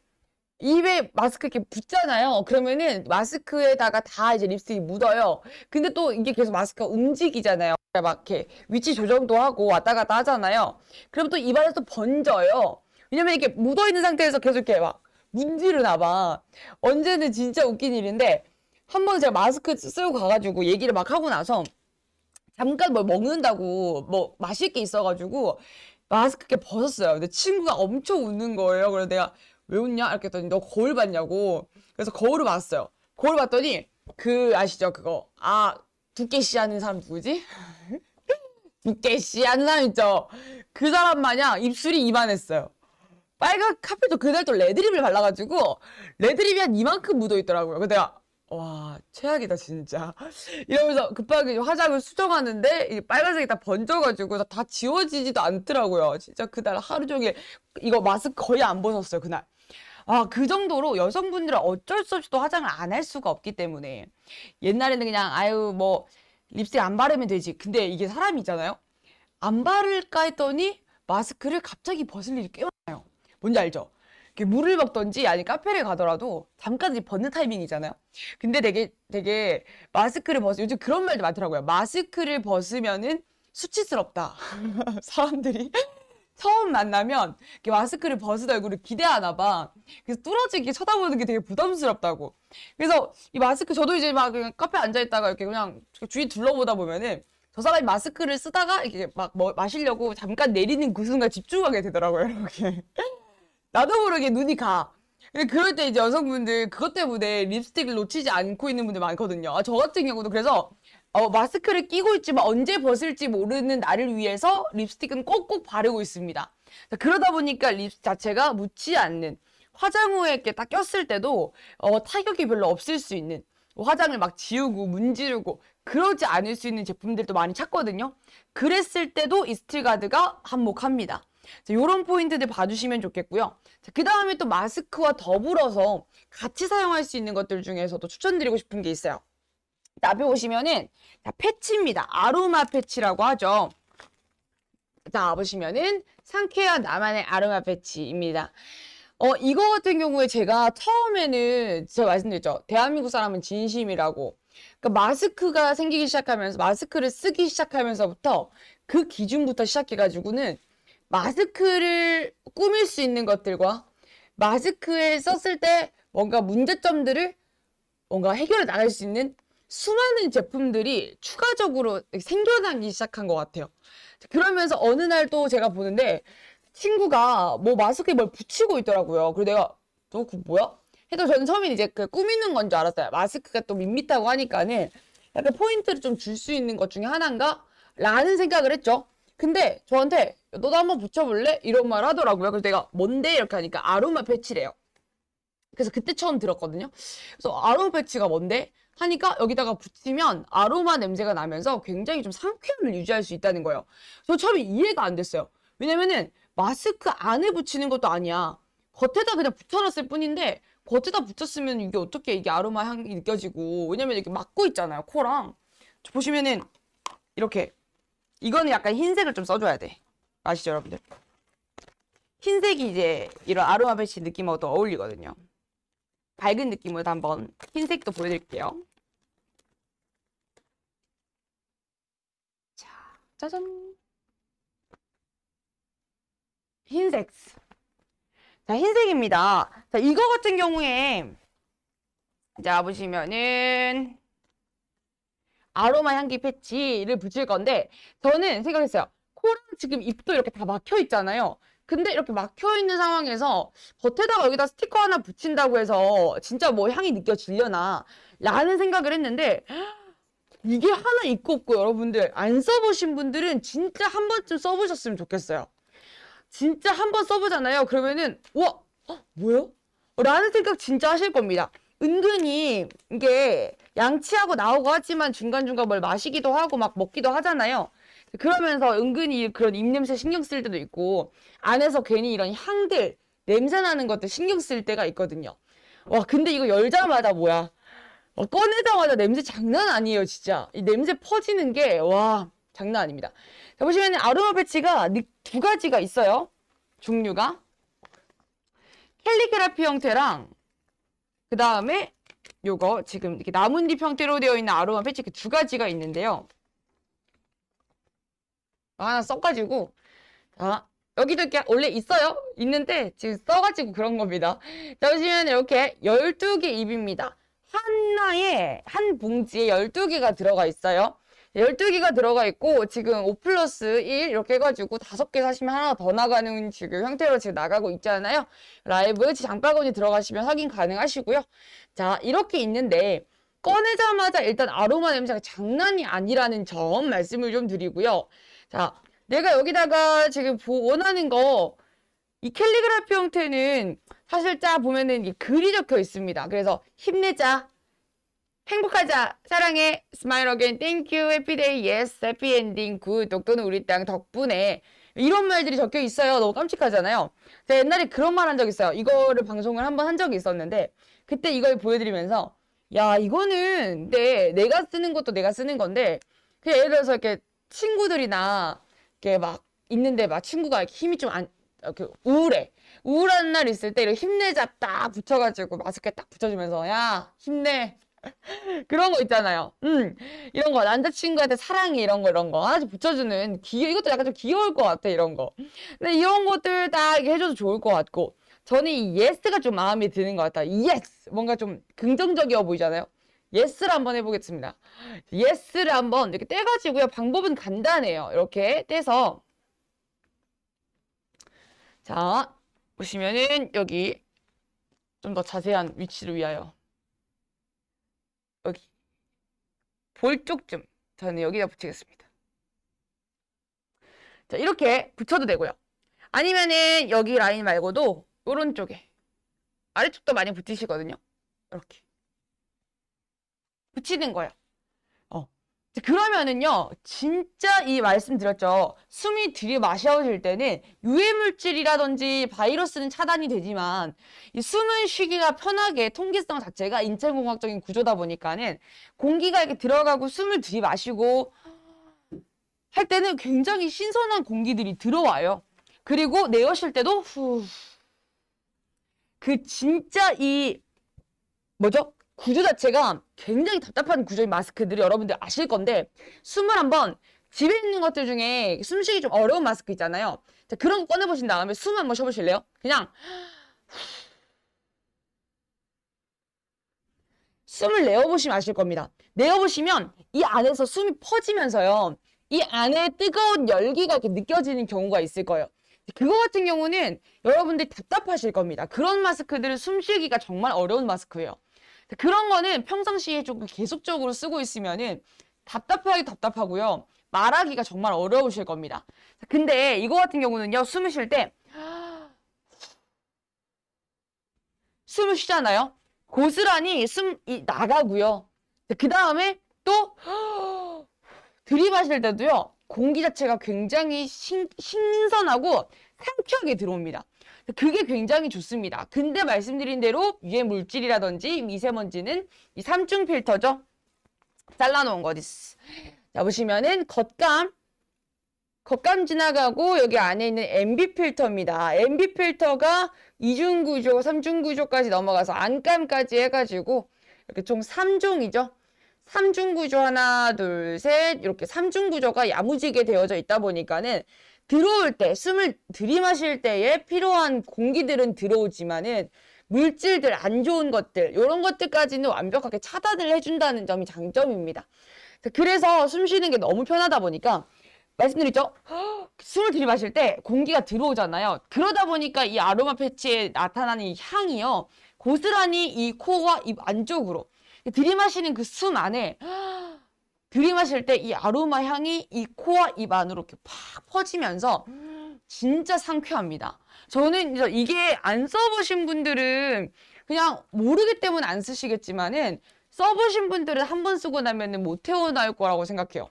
입에 마스크 이렇게 붙잖아요. 그러면은 마스크에다가 다 이제 립스틱이 묻어요. 근데 또 이게 계속 마스크가 움직이잖아요. 막 이렇게 위치 조정도 하고 왔다 갔다 하잖아요. 그럼 또 입안에서 또 번져요. 왜냐면 이렇게 묻어있는 상태에서 계속 이렇게 막 문지르나 봐. 언제는 진짜 웃긴 일인데 한 번 제가 마스크 쓰고 가가지고 얘기를 막 하고 나서 잠깐 뭐 먹는다고 뭐 마실 게 있어가지고 마스크 이렇게 벗었어요. 근데 친구가 엄청 웃는 거예요. 그래서 내가 왜 웃냐? 이렇게 했더니 너 거울 봤냐고. 그래서 거울을 봤어요. 거울 봤더니 아시죠? 그거. 두께씨 하는 사람 누구지? 두께씨 하는 사람 있죠? 그 사람 마냥 입술이 이만했어요. 빨간 카페도 그날 또 레드립을 발라가지고 레드립이 한 이만큼 묻어있더라고요. 그래서 내가 와 최악이다 진짜 이러면서 급하게 화장을 수정하는데 이 빨간색이 다 번져가지고 다 지워지지도 않더라고요. 진짜 그날 하루 종일 이거 마스크 거의 안 벗었어요 그날. 그 정도로 여성분들은 어쩔 수 없이 또 화장을 안 할 수가 없기 때문에 옛날에는 그냥 아유 뭐 립스틱 안 바르면 되지. 근데 이게 사람이 있잖아요. 안 바를까 했더니 마스크를 갑자기 벗을 일이 꽤 많아요. 뭔지 알죠? 이렇게 물을 먹던지 아니 카페를 가더라도 잠깐 벗는 타이밍이잖아요. 근데 되게 마스크를 요즘 그런 말도 많더라고요. 마스크를 벗으면은 수치스럽다. 사람들이 처음 만나면 이렇게 마스크를 벗은 얼굴을 기대하나 봐. 그래서 뚫어지게 쳐다보는 게 되게 부담스럽다고. 그래서 이 마스크 저도 이제 막 그냥 카페 앉아 있다가 이렇게 그냥 주위 둘러보다 보면은 저 사람이 마스크를 쓰다가 이렇게 막 마시려고 잠깐 내리는 그 순간 집중하게 되더라고요. 이렇게. 나도 모르게 눈이 가. 근데 그럴 때 이제 여성분들 그것 때문에 립스틱을 놓치지 않고 있는 분들 많거든요. 아, 저 같은 경우도 그래서 마스크를 끼고 있지만 언제 벗을지 모르는 나를 위해서 립스틱은 꼭꼭 바르고 있습니다. 그러다 보니까 립스틱 자체가 묻지 않는, 화장 후에 이렇게 딱 꼈을 때도 타격이 별로 없을 수 있는, 화장을 막 지우고 문지르고 그러지 않을 수 있는 제품들도 많이 찾거든요. 그랬을 때도 이 스틸가드가 한몫합니다. 이런 포인트들 봐주시면 좋겠고요. 그 다음에 또 마스크와 더불어서 같이 사용할 수 있는 것들 중에서도 추천드리고 싶은 게 있어요. 앞에 보시면은 패치입니다. 아로마 패치라고 하죠. 자, 보시면은 상쾌한 나만의 아로마 패치입니다. 이거 같은 경우에 제가 처음에는 제가 말씀드렸죠. 대한민국 사람은 진심이라고. 그러니까 마스크가 생기기 시작하면서, 마스크를 쓰기 시작하면서부터 그 기준부터 시작해가지고는 마스크를 꾸밀 수 있는 것들과 마스크에 썼을 때 뭔가 문제점들을 뭔가 해결해 나갈 수 있는 수많은 제품들이 추가적으로 생겨나기 시작한 것 같아요. 그러면서 어느 날 또 제가 보는데 친구가 뭐 마스크에 뭘 붙이고 있더라고요. 그래서 내가 너 그거 뭐야? 해도 저는 처음에 이제 그 꾸미는 건 줄 알았어요. 마스크가 또 밋밋하고 하니까는 약간 포인트를 좀 줄 수 있는 것 중에 하나인가? 라는 생각을 했죠. 근데 저한테 너도 한번 붙여볼래? 이런 말 하더라고요. 그래서 내가 뭔데? 이렇게 하니까 아로마 패치래요. 그래서 그때 처음 들었거든요. 그래서 아로마 패치가 뭔데? 하니까 여기다가 붙이면 아로마 냄새가 나면서 굉장히 좀 상쾌함을 유지할 수 있다는 거예요. 저 처음에 이해가 안 됐어요. 왜냐면은 마스크 안에 붙이는 것도 아니야. 겉에다 그냥 붙여놨을 뿐인데 겉에다 붙였으면 이게 어떻게 이게 아로마 향이 느껴지고, 왜냐면 이렇게 막고 있잖아요. 코랑. 보시면은 이렇게, 이거는 약간 흰색을 좀 써줘야 돼. 아시죠, 여러분들? 흰색이 이제 이런 아로마 패치 느낌하고 또 어울리거든요. 밝은 느낌으로 한번 흰색도 보여드릴게요. 자, 짜잔. 흰색. 자, 흰색입니다. 자, 이거 같은 경우에 자, 보시면은 아로마 향기 패치를 붙일 건데 저는 생각했어요. 코랑 지금 입도 이렇게 다 막혀 있잖아요. 근데 이렇게 막혀 있는 상황에서 겉에다가 여기다 스티커 하나 붙인다고 해서 진짜 뭐 향이 느껴지려나 라는 생각을 했는데 이게 하나 있고 없고, 여러분들 안 써보신 분들은 진짜 한 번쯤 써보셨으면 좋겠어요. 진짜 한 번 써보잖아요. 그러면은 와 뭐야? 라는 생각 진짜 하실 겁니다. 은근히 이게 양치하고 나오고 하지만 중간중간 뭘 마시기도 하고 막 먹기도 하잖아요. 그러면서 은근히 그런 입냄새 신경 쓸 때도 있고, 안에서 괜히 이런 향들, 냄새 나는 것들 신경 쓸 때가 있거든요. 와, 근데 이거 열자마자 뭐야? 꺼내자마자 냄새 장난 아니에요, 진짜. 이 냄새 퍼지는 게, 와, 장난 아닙니다. 자, 보시면 아로마 패치가 두 가지가 있어요. 종류가. 캘리그라피 형태랑, 그 다음에 요거 지금 이렇게 나뭇잎 형태로 되어 있는 아로마 패치 그 두 가지가 있는데요. 하나 써가지고, 자, 여기도 이렇게 원래 있어요. 있는데 지금 써가지고 그런 겁니다. 자, 보시면 이렇게 12개 잎입니다. 하나에, 한 봉지에 12개가 들어가 있어요. 12개가 들어가 있고 지금 5+1 이렇게 해가지고 5개 사시면 하나 더 나가는 지금 형태로 지금 나가고 있잖아요. 라이브 장바구니 들어가시면 확인 가능하시고요. 자, 이렇게 있는데 꺼내자마자 일단 아로마 냄새가 장난이 아니라는 점 말씀을 좀 드리고요. 자, 내가 여기다가 지금 원하는 거, 이 캘리그라피 형태는 사실 짜 보면은 이 글이 적혀 있습니다. 그래서 힘내자, 행복하자, 사랑해, 스마일 어게인, 땡큐, 해피데이, 예스, 해피엔딩, 굿, 독도는 우리 땅 덕분에, 이런 말들이 적혀 있어요. 너무 깜찍하잖아요. 제가 옛날에 그런 말 한 적 있어요. 이거를 방송을 한번 한 적이 있었는데 그때 이걸 보여드리면서 야, 이거는 내가 쓰는 것도 내가 쓰는 건데, 그냥 예를 들어서 이렇게 친구들이나 이렇게 막 있는데 막 친구가 힘이 좀 이렇게 우울해. 우울한 날 있을 때 이렇게 힘내자 딱 붙여가지고 마스크에 딱 붙여주면서 야 힘내 그런 거 있잖아요. 이런 거 남자친구한테 사랑해 이런 거 하나씩 붙여주는 이것도 약간 좀 귀여울 것 같아 이런 거. 근데 이런 것들 다 이렇게 해줘도 좋을 것 같고 저는 이 예스가 좀 마음에 드는 것 같아요. 예스 뭔가 좀 긍정적이어 보이잖아요. 예스를 한번 해보겠습니다. 예스를 한번 이렇게 떼가지고요. 방법은 간단해요. 이렇게 떼서 자 보시면은 여기 좀 더 자세한 위치를 위하여 여기 볼 쪽쯤 저는 여기다 붙이겠습니다. 자 이렇게 붙여도 되고요. 아니면은 여기 라인 말고도 오른쪽에 아래쪽도 많이 붙이시거든요. 이렇게 붙이는 거예요. 그러면은요, 진짜 이 말씀드렸죠. 숨이 들이마셔질 때는 유해물질이라든지 바이러스는 차단이 되지만 이 숨을 쉬기가 편하게 통기성 자체가 인체공학적인 구조다 보니까는 공기가 이렇게 들어가고 숨을 들이마시고 할 때는 굉장히 신선한 공기들이 들어와요. 그리고 내쉬실 때도 후. 진짜 뭐죠? 구조 자체가 굉장히 답답한 구조인 마스크들이 여러분들 아실 건데 숨을 한번 집에 있는 것들 중에 숨쉬기 좀 어려운 마스크 있잖아요. 자, 그런 거 꺼내보신 다음에 숨 한번 쉬어보실래요? 그냥 숨을 내어보시면 아실 겁니다. 내어보시면 이 안에서 숨이 퍼지면서요. 이 안에 뜨거운 열기가 이렇게 느껴지는 경우가 있을 거예요. 그거 같은 경우는 여러분들이 답답하실 겁니다. 그런 마스크들은 숨쉬기가 정말 어려운 마스크예요. 그런 거는 평상시에 조금 계속적으로 쓰고 있으면은 답답하고요. 말하기가 정말 어려우실 겁니다. 근데 이거 같은 경우는요. 숨을 쉴 때 숨을 쉬잖아요. 고스란히 숨이 나가고요. 그 다음에 또 들이마실 때도요. 공기 자체가 굉장히 신선하고 상쾌하게 들어옵니다. 그게 굉장히 좋습니다. 근데 말씀드린 대로 유해 물질이라든지 미세먼지는 이 3중 필터죠. 잘라놓은 거 어딨어. 자 보시면은 겉감 지나가고 여기 안에 있는 MB 필터입니다. MB 필터가 2중 구조, 3중 구조까지 넘어가서 안감까지 해가지고 이렇게 총 3종이죠. 3중 구조 하나, 둘, 셋 이렇게 3중 구조가 야무지게 되어져 있다 보니까는 들어올 때, 숨을 들이마실 때에 필요한 공기들은 들어오지만은 물질들, 안 좋은 것들, 이런 것들까지는 완벽하게 차단을 해준다는 점이 장점입니다. 그래서 숨 쉬는 게 너무 편하다 보니까 말씀드렸죠? 숨을 들이마실 때 공기가 들어오잖아요. 그러다 보니까 이 아로마 패치에 나타나는 이 향이요. 고스란히 이 코와 입 안쪽으로 들이마시는 그 숨 안에 들이마실 때 이 아로마 향이 이 코와 입 안으로 이렇게 팍 퍼지면서 진짜 상쾌합니다. 저는 이게 안 써보신 분들은 그냥 모르기 때문에 안 쓰시겠지만은 써보신 분들은 한 번 쓰고 나면은 못 태어날 거라고 생각해요.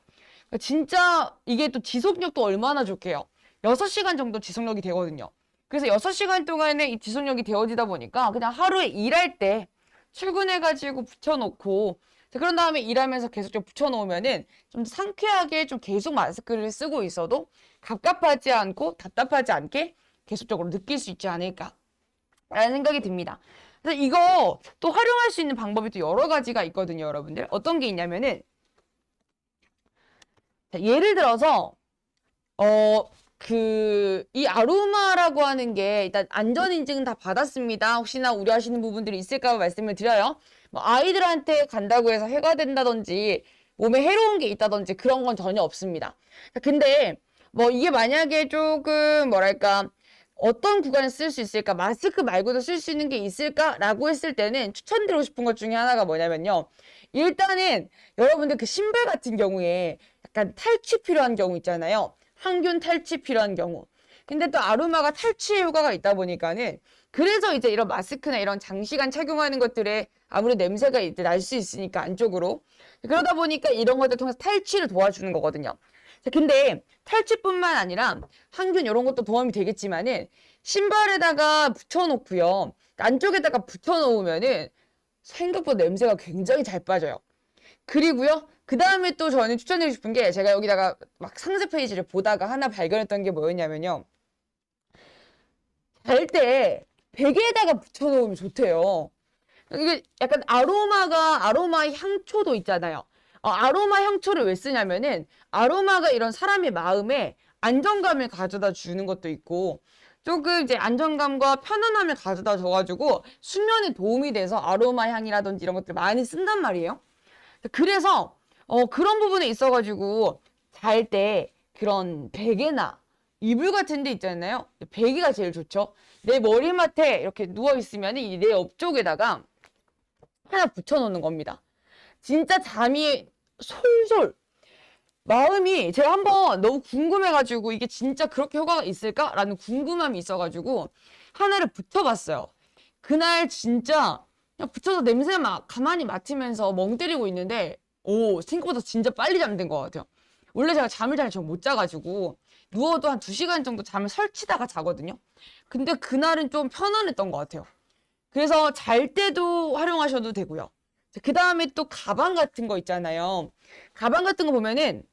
진짜 이게 또 지속력도 얼마나 좋게요. 6시간 정도 지속력이 되거든요. 그래서 6시간 동안에 이 지속력이 되어지다 보니까 그냥 하루에 일할 때 출근해가지고 붙여놓고 그런 다음에 일하면서 계속 좀 붙여놓으면은 좀 상쾌하게 좀 계속 마스크를 쓰고 있어도 갑갑하지 않고 답답하지 않게 계속적으로 느낄 수 있지 않을까 라는 생각이 듭니다. 그래서 이거 또 활용할 수 있는 방법이 또 여러 가지가 있거든요, 여러분들. 어떤 게 있냐면은 예를 들어서 이 아로마라고 하는 게 일단 안전인증 다 받았습니다. 혹시나 우려하시는 부분들이 있을까 봐 말씀을 드려요. 뭐 아이들한테 간다고 해서 해가 된다든지 몸에 해로운 게 있다든지 그런 건 전혀 없습니다. 근데 뭐 이게 만약에 조금 뭐랄까 어떤 구간에 쓸 수 있을까? 마스크 말고도 쓸 수 있는 게 있을까라고 했을 때는 추천드리고 싶은 것 중에 하나가 뭐냐면요. 일단은 여러분들 그 신발 같은 경우에 약간 탈취 필요한 경우 있잖아요. 항균 탈취 필요한 경우. 근데 또 아로마가 탈취 효과가 있다 보니까는 그래서 이제 이런 마스크나 이런 장시간 착용하는 것들에 아무래도 냄새가 이제 날 수 있으니까 안쪽으로. 그러다 보니까 이런 것들 통해서 탈취를 도와주는 거거든요. 근데 탈취뿐만 아니라 항균 이런 것도 도움이 되겠지만은 신발에다가 붙여놓고요. 안쪽에다가 붙여놓으면은 생각보다 냄새가 굉장히 잘 빠져요. 그리고요. 그 다음에 또 저는 추천드리고 싶은 게 제가 여기다가 막 상세 페이지를 보다가 하나 발견했던 게 뭐였냐면요. 잘 때 베개에다가 붙여놓으면 좋대요. 이게 약간 아로마 향초도 있잖아요. 아로마 향초를 왜 쓰냐면은 아로마가 이런 사람의 마음에 안정감을 가져다 주는 것도 있고 조금 이제 안정감과 편안함을 가져다 줘가지고 수면에 도움이 돼서 아로마 향이라든지 이런 것들 많이 쓴단 말이에요. 그래서 그런 부분에 있어가지고 잘 때 그런 베개나 이불 같은 데 있잖아요. 베개가 제일 좋죠. 내 머리맡에 이렇게 누워있으면 내 옆쪽에다가 하나 붙여놓는 겁니다. 진짜 잠이 솔솔 마음이 제가 한번 너무 궁금해가지고 이게 진짜 그렇게 효과가 있을까라는 궁금함이 있어가지고 하나를 붙여봤어요. 그날 진짜 그냥 붙여서 냄새 막 가만히 맡으면서 멍 때리고 있는데 생각보다 진짜 빨리 잠든 것 같아요. 원래 제가 잠을 잘 못 자가지고 누워도 한 2시간 정도 잠을 설치다가 자거든요. 근데 그날은 좀 편안했던 것 같아요. 그래서 잘 때도 활용하셔도 되고요. 그 다음에 또 가방 같은 거 있잖아요. 가방 같은 거 보면은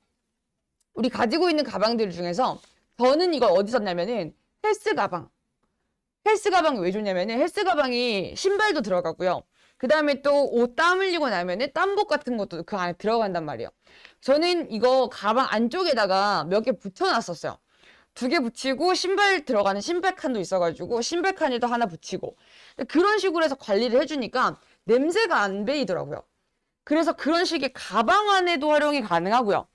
우리 가지고 있는 가방들 중에서 저는 이걸 어디 썼냐면은 헬스 가방. 헬스 가방이 왜 좋냐면은 헬스 가방이 신발도 들어가고요. 그 다음에 또 옷 땀 흘리고 나면은 땀복 같은 것도 그 안에 들어간단 말이에요. 저는 이거 가방 안쪽에다가 몇 개 붙여놨었어요. 2개 붙이고 신발 들어가는 신발칸도 있어가지고 신발칸에도 하나 붙이고 그런 식으로 해서 관리를 해주니까 냄새가 안 배이더라고요. 그래서 그런 식의 가방 안에도 활용이 가능하고요.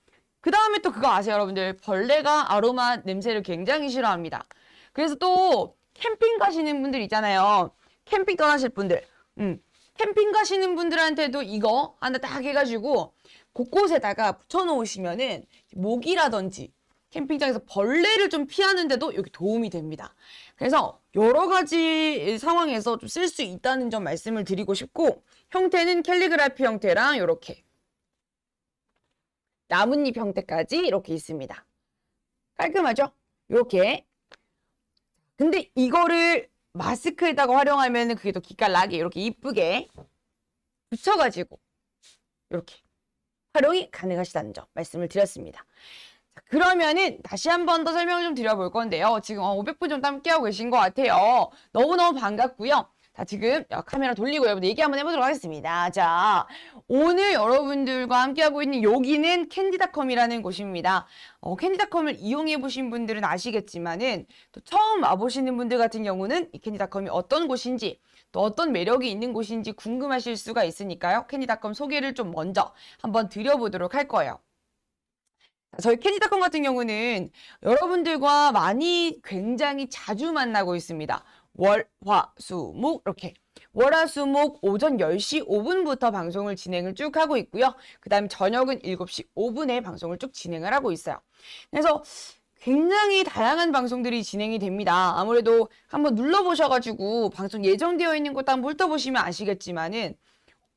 그 다음에 또 그거 아세요, 여러분들? 벌레가 아로마 냄새를 굉장히 싫어합니다. 그래서 또 캠핑 가시는 분들 있잖아요. 캠핑 떠나실 분들. 캠핑 가시는 분들한테도 이거 하나 딱 해가지고 곳곳에다가 붙여놓으시면은 모기라든지 캠핑장에서 벌레를 좀 피하는데도 여기 도움이 됩니다. 그래서 여러 가지 상황에서 좀 쓸 수 있다는 점 말씀을 드리고 싶고 형태는 캘리그라피 형태랑 이렇게 나뭇잎 형태까지 이렇게 있습니다. 깔끔하죠? 이렇게. 근데 이거를 마스크에다가 활용하면 그게 더 기깔나게 이렇게 이쁘게 붙여가지고 이렇게 활용이 가능하시다는 점 말씀을 드렸습니다. 자, 그러면은 다시 한 번 더 설명을 좀 드려볼 건데요. 지금 500분 정도 함께하고 계신 것 같아요. 너무너무 반갑고요. 자, 지금 카메라 돌리고 여러분들 얘기 한번 해보도록 하겠습니다. 자, 오늘 여러분들과 함께하고 있는 여기는 캔디닷컴이라는 곳입니다. 캔디닷컴을 이용해보신 분들은 아시겠지만은 또 처음 와보시는 분들 같은 경우는 이 캔디닷컴이 어떤 곳인지 또 어떤 매력이 있는 곳인지 궁금하실 수가 있으니까요. 캔디닷컴 소개를 좀 먼저 한번 드려보도록 할 거예요. 저희 캔디닷컴 같은 경우는 여러분들과 많이 굉장히 자주 만나고 있습니다. 월, 화, 수, 목 이렇게 월, 화, 수, 목 오전 10시 5분부터 방송을 진행을 쭉 하고 있고요. 그 다음 저녁은 7시 5분에 방송을 쭉 진행을 하고 있어요. 그래서 굉장히 다양한 방송들이 진행이 됩니다. 아무래도 한번 눌러보셔가지고 방송 예정되어 있는 것도 한번 훑어보시면 아시겠지만은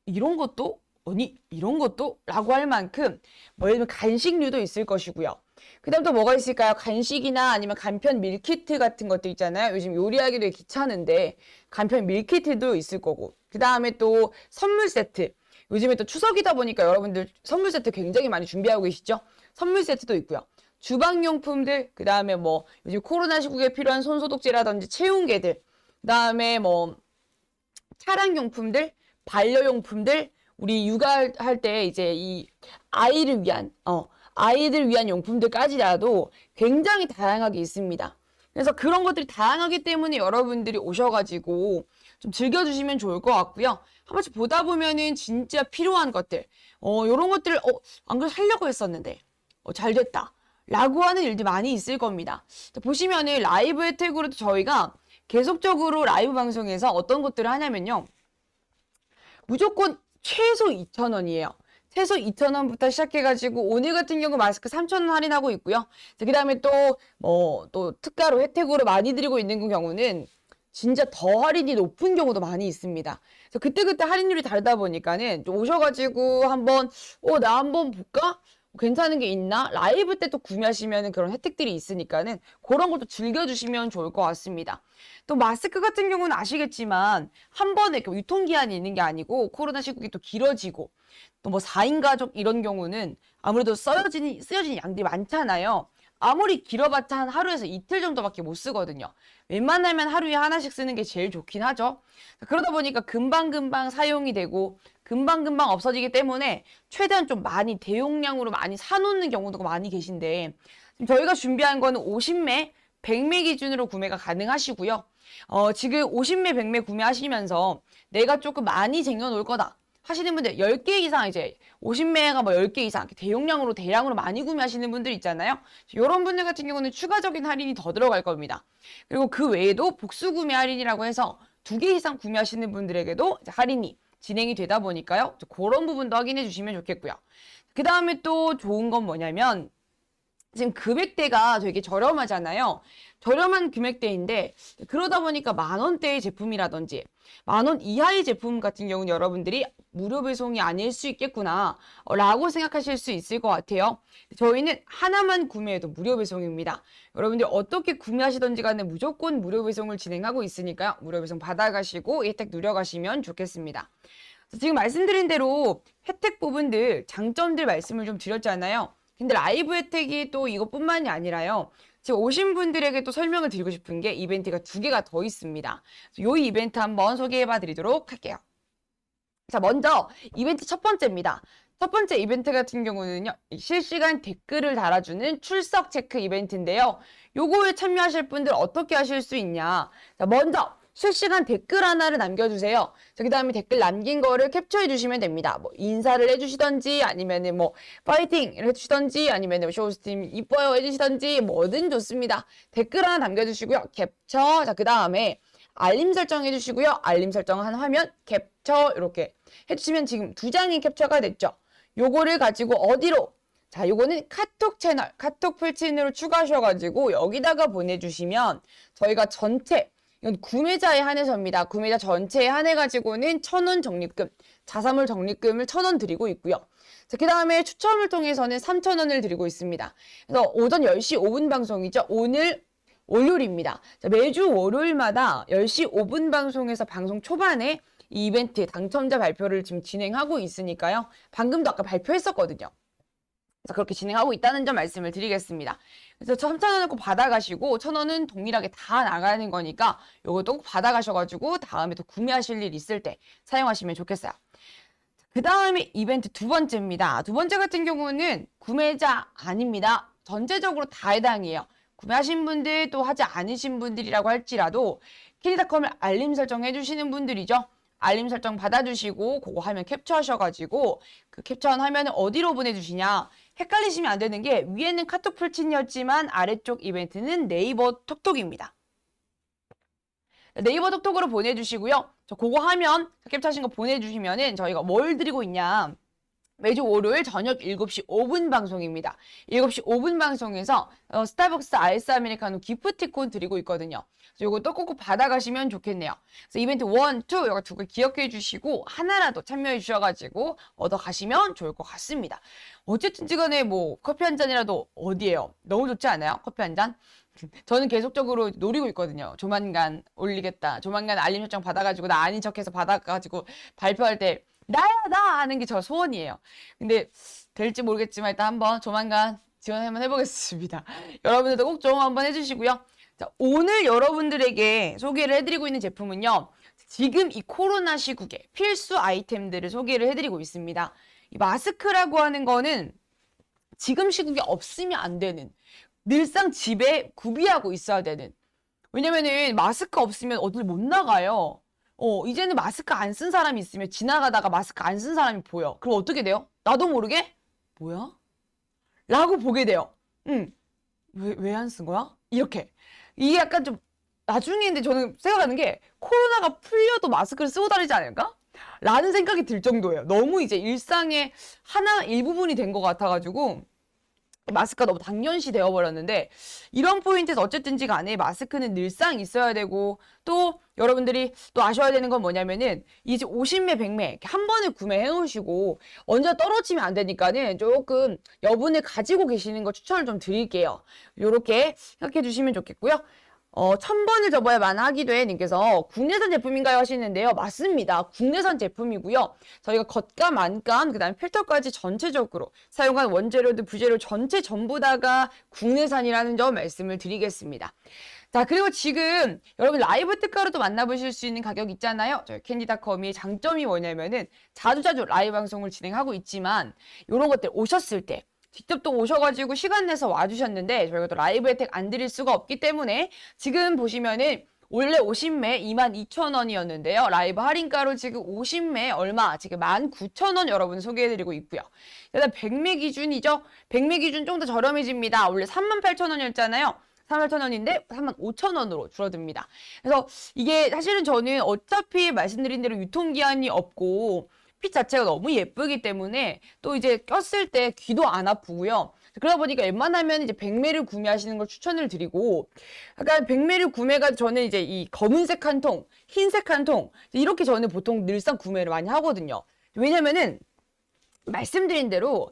이런 것도? 아니 이런 것도? 라고 할 만큼 뭐 예를 들면 간식류도 있을 것이고요. 그 다음 또 뭐가 있을까요? 간식이나 아니면 간편 밀키트 같은 것도 있잖아요. 요즘 요리하기 되게 귀찮은데 간편 밀키트도 있을 거고 그 다음에 또 선물 세트 요즘에 또 추석이다 보니까 여러분들 선물 세트 굉장히 많이 준비하고 계시죠? 선물 세트도 있고요. 주방용품들 그 다음에 뭐 요즘 코로나 시국에 필요한 손소독제라든지 체온계들 그 다음에 뭐 차량용품들 반려용품들 우리 육아할 때 이제 이 아이들 위한 용품들까지라도 굉장히 다양하게 있습니다. 그래서 그런 것들이 다양하기 때문에 여러분들이 오셔가지고 좀 즐겨주시면 좋을 것 같고요. 한 번씩 보다 보면은 진짜 필요한 것들, 이런 것들을 안 그래도 살려고 했었는데 잘 됐다 라고 하는 일들이 많이 있을 겁니다. 보시면은 라이브 혜택으로도 저희가 계속적으로 라이브 방송에서 어떤 것들을 하냐면요. 무조건 최소 2,000원이에요. 최소 2,000원부터 시작해가지고 오늘 같은 경우 마스크 3,000원 할인하고 있고요. 그 다음에 또 특가로 혜택으로 많이 드리고 있는 경우는 진짜 더 할인이 높은 경우도 많이 있습니다. 그래서 그때그때 할인율이 다르다 보니까는 좀 오셔가지고 한번 나 한번 볼까? 괜찮은 게 있나? 라이브 때 또 구매하시면 그런 혜택들이 있으니까는 그런 것도 즐겨주시면 좋을 것 같습니다. 또 마스크 같은 경우는 아시겠지만 한 번에 이렇게 유통기한이 있는 게 아니고 코로나 시국이 또 길어지고 또 뭐 4인 가족 이런 경우는 아무래도 쓰여진 양들이 많잖아요. 아무리 길어봤자 한 하루에서 이틀 정도밖에 못 쓰거든요. 웬만하면 하루에 하나씩 쓰는 게 제일 좋긴 하죠. 그러다 보니까 금방금방 사용이 되고 금방금방 없어지기 때문에 최대한 좀 많이 대용량으로 많이 사놓는 경우도 많이 계신데 지금 저희가 준비한 거는 50매, 100매 기준으로 구매가 가능하시고요. 지금 50매, 100매 구매하시면서 내가 조금 많이 쟁여놓을 거다 하시는 분들 10개 이상 이제 50매가 뭐 10개 이상 대용량으로 대량으로 많이 구매하시는 분들 있잖아요. 이런 분들 같은 경우는 추가적인 할인이 더 들어갈 겁니다. 그리고 그 외에도 복수 구매 할인이라고 해서 2개 이상 구매하시는 분들에게도 이제 할인이 진행이 되다 보니까요. 그런 부분도 확인해 주시면 좋겠고요. 그 다음에 또 좋은 건 뭐냐면 지금 금액대가 되게 저렴하잖아요. 저렴한 금액대인데 그러다 보니까 10,000원대의 제품이라든지 10,000원 이하의 제품 같은 경우는 여러분들이 무료 배송이 아닐 수 있겠구나 라고 생각하실 수 있을 것 같아요. 저희는 하나만 구매해도 무료 배송입니다. 여러분들 어떻게 구매하시던지 간에 무조건 무료 배송을 진행하고 있으니까요. 무료 배송 받아가시고 혜택 누려가시면 좋겠습니다. 지금 말씀드린 대로 혜택 부분들, 장점들 말씀을 좀 드렸잖아요. 근데 라이브 혜택이 또 이것뿐만이 아니라요. 지금 오신 분들에게 또 설명을 드리고 싶은 게 이벤트가 2개가 더 있습니다. 이 이벤트 한번 소개해봐 드리도록 할게요. 자, 먼저 이벤트 첫 번째입니다. 첫 번째 이벤트 같은 경우는요. 실시간 댓글을 달아주는 출석 체크 이벤트인데요. 요거에 참여하실 분들 어떻게 하실 수 있냐. 자, 먼저 실시간 댓글 하나를 남겨주세요. 그 다음에 댓글 남긴 거를 캡처해 주시면 됩니다. 뭐 인사를 해주시던지 아니면은 뭐 파이팅 해주시던지 아니면은 쇼호스팀 이뻐요 해주시던지 뭐든 좋습니다. 댓글 하나 남겨주시고요. 캡처. 자, 그 다음에 알림 설정 해주시고요. 알림 설정한 화면 캡처 이렇게 해주시면 지금 2장이 캡처가 됐죠. 요거를 가지고 어디로? 자, 요거는 카톡 채널, 카톡 풀친으로 추가하셔가지고 여기다가 보내주시면 저희가 전체 이건 구매자에 한해서입니다. 구매자 전체에 한해가지고는 1,000원 적립금, 자사몰 적립금을 1,000원 드리고 있고요. 자, 그 다음에 추첨을 통해서는 3,000원을 드리고 있습니다. 그래서 오전 10시 5분 방송이죠. 오늘 월요일입니다. 자, 매주 월요일마다 10시 5분 방송에서 방송 초반에 이 이벤트 당첨자 발표를 지금 진행하고 있으니까요. 방금도 아까 발표했었거든요. 그래서 그렇게 진행하고 있다는 점 말씀을 드리겠습니다. 그래서 3,000원을 꼭 받아가시고 1,000원은 동일하게 다 나가는 거니까 요것도 꼭 받아가셔가지고 다음에 또 구매하실 일 있을 때 사용하시면 좋겠어요. 그 다음에 이벤트 2번째입니다. 2번째 같은 경우는 구매자 아닙니다. 전체적으로 다 해당이에요. 구매하신 분들 또 하지 않으신 분들이라고 할지라도 키니닷컴을 알림 설정해 주시는 분들이죠. 알림 설정 받아주시고 그거 화면 캡처하셔가지고 그 캡처한 화면을 어디로 보내주시냐. 헷갈리시면 안 되는 게 위에는 카톡 풀친이었지만 아래쪽 이벤트는 네이버 톡톡입니다. 네이버 톡톡으로 보내주시고요. 저 그거 화면 캡처하신 거 보내주시면은 저희가 뭘 드리고 있냐. 매주 월요일 저녁 7시 5분 방송입니다. 7시 5분 방송에서 스타벅스 아이스 아메리카노 기프티콘 드리고 있거든요. 그래서 이거 또 꼭 받아가시면 좋겠네요. 그래서 이벤트 1, 2 이거 2개 기억해 주시고 하나라도 참여해 주셔가지고 얻어가시면 좋을 것 같습니다. 어쨌든 간에 뭐 커피 한 잔이라도 어디에요? 너무 좋지 않아요? 커피 한 잔? 저는 계속적으로 노리고 있거든요. 조만간 올리겠다. 조만간 알림 설정 받아가지고 나 아닌 척해서 받아가지고 발표할 때 나야 나 하는 게 저 소원이에요. 근데 될지 모르겠지만 일단 한번 조만간 지원 한번 해보겠습니다. 여러분들도 꼭 좀 한번 해주시고요. 자, 오늘 여러분들에게 소개를 해드리고 있는 제품은요. 지금 이 코로나 시국에 필수 아이템들을 소개를 해드리고 있습니다. 이 마스크라고 하는 거는 지금 시국에 없으면 안 되는 늘상 집에 구비하고 있어야 되는 왜냐면은 마스크 없으면 어딜 못 나가요. 이제는 마스크 안 쓴 사람이 있으면 지나가다가 마스크 안 쓴 사람이 보여. 그럼 어떻게 돼요? 나도 모르게 뭐야? 라고 보게 돼요. 왜 안 쓴 거야? 이렇게. 이게 약간 좀 나중에 저는 생각하는 게 코로나가 풀려도 마스크를 쓰고 다니지 않을까? 라는 생각이 들 정도예요. 너무 이제 일상의 일부분이 된 것 같아가지고 마스크가 너무 당연시 되어버렸는데 이런 포인트에서 어쨌든지 간에 마스크는 늘상 있어야 되고 또 여러분들이 또 아셔야 되는 건 뭐냐면은 이제 50매 100매 이렇게 한 번에 구매해 놓으시고 언제 떨어지면 안 되니까는 조금 여분을 가지고 계시는 거 추천을 좀 드릴게요. 요렇게 생각해 주시면 좋겠고요. 1000번을 접어야만 하기도 해 님께서 국내산 제품인가요 하시는데요. 맞습니다. 국내산 제품이고요. 저희가 겉감, 안감, 그 다음에 필터까지 전체적으로 사용한 원재료들, 부재료 전체 전부 다가 국내산이라는 점 말씀을 드리겠습니다. 자, 그리고 지금 여러분 라이브 특가로도 만나보실 수 있는 가격 있잖아요. 저희 캔디닷컴이 장점이 뭐냐면은 자주자주 라이브 방송을 진행하고 있지만 이런 것들 오셨을 때 직접 또 오셔가지고 시간 내서 와주셨는데 저희가 또 라이브 혜택 안 드릴 수가 없기 때문에 지금 보시면은 원래 50매 22,000원이었는데요. 라이브 할인가로 지금 50매 얼마? 지금 19,000원 여러분 소개해드리고 있고요. 일단 100매 기준이죠. 100매 기준 좀 더 저렴해집니다. 원래 38,000원이었잖아요. 38,000원인데 35,000원으로 줄어듭니다. 그래서 이게 사실은 저는 어차피 말씀드린 대로 유통기한이 없고 핏 자체가 너무 예쁘기 때문에 또 이제 꼈을 때 귀도 안 아프고요. 그러다 보니까 웬만하면 이제 100매를 구매하시는 걸 추천을 드리고 약간 100매를 구매가 저는 이제 이 검은색 한 통, 흰색 한 통 이렇게 저는 보통 늘상 구매를 많이 하거든요. 왜냐면은 말씀드린 대로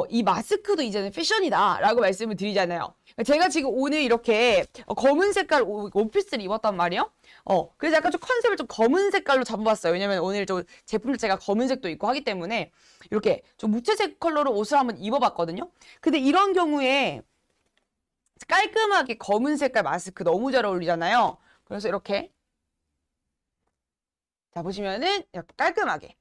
이 마스크도 이제는 패션이다라고 말씀을 드리잖아요. 제가 지금 오늘 이렇게 검은 색깔 원피스를 입었단 말이에요. 그래서 약간 좀 컨셉을 좀 검은 색깔로 잡아봤어요. 왜냐면 오늘 좀 제품 자체가 검은색도 있고 하기 때문에 이렇게 좀 무채색 컬러로 옷을 한번 입어봤거든요. 근데 이런 경우에 깔끔하게 검은 색깔 마스크 너무 잘 어울리잖아요. 그래서 이렇게 자 보시면은 이렇게 깔끔하게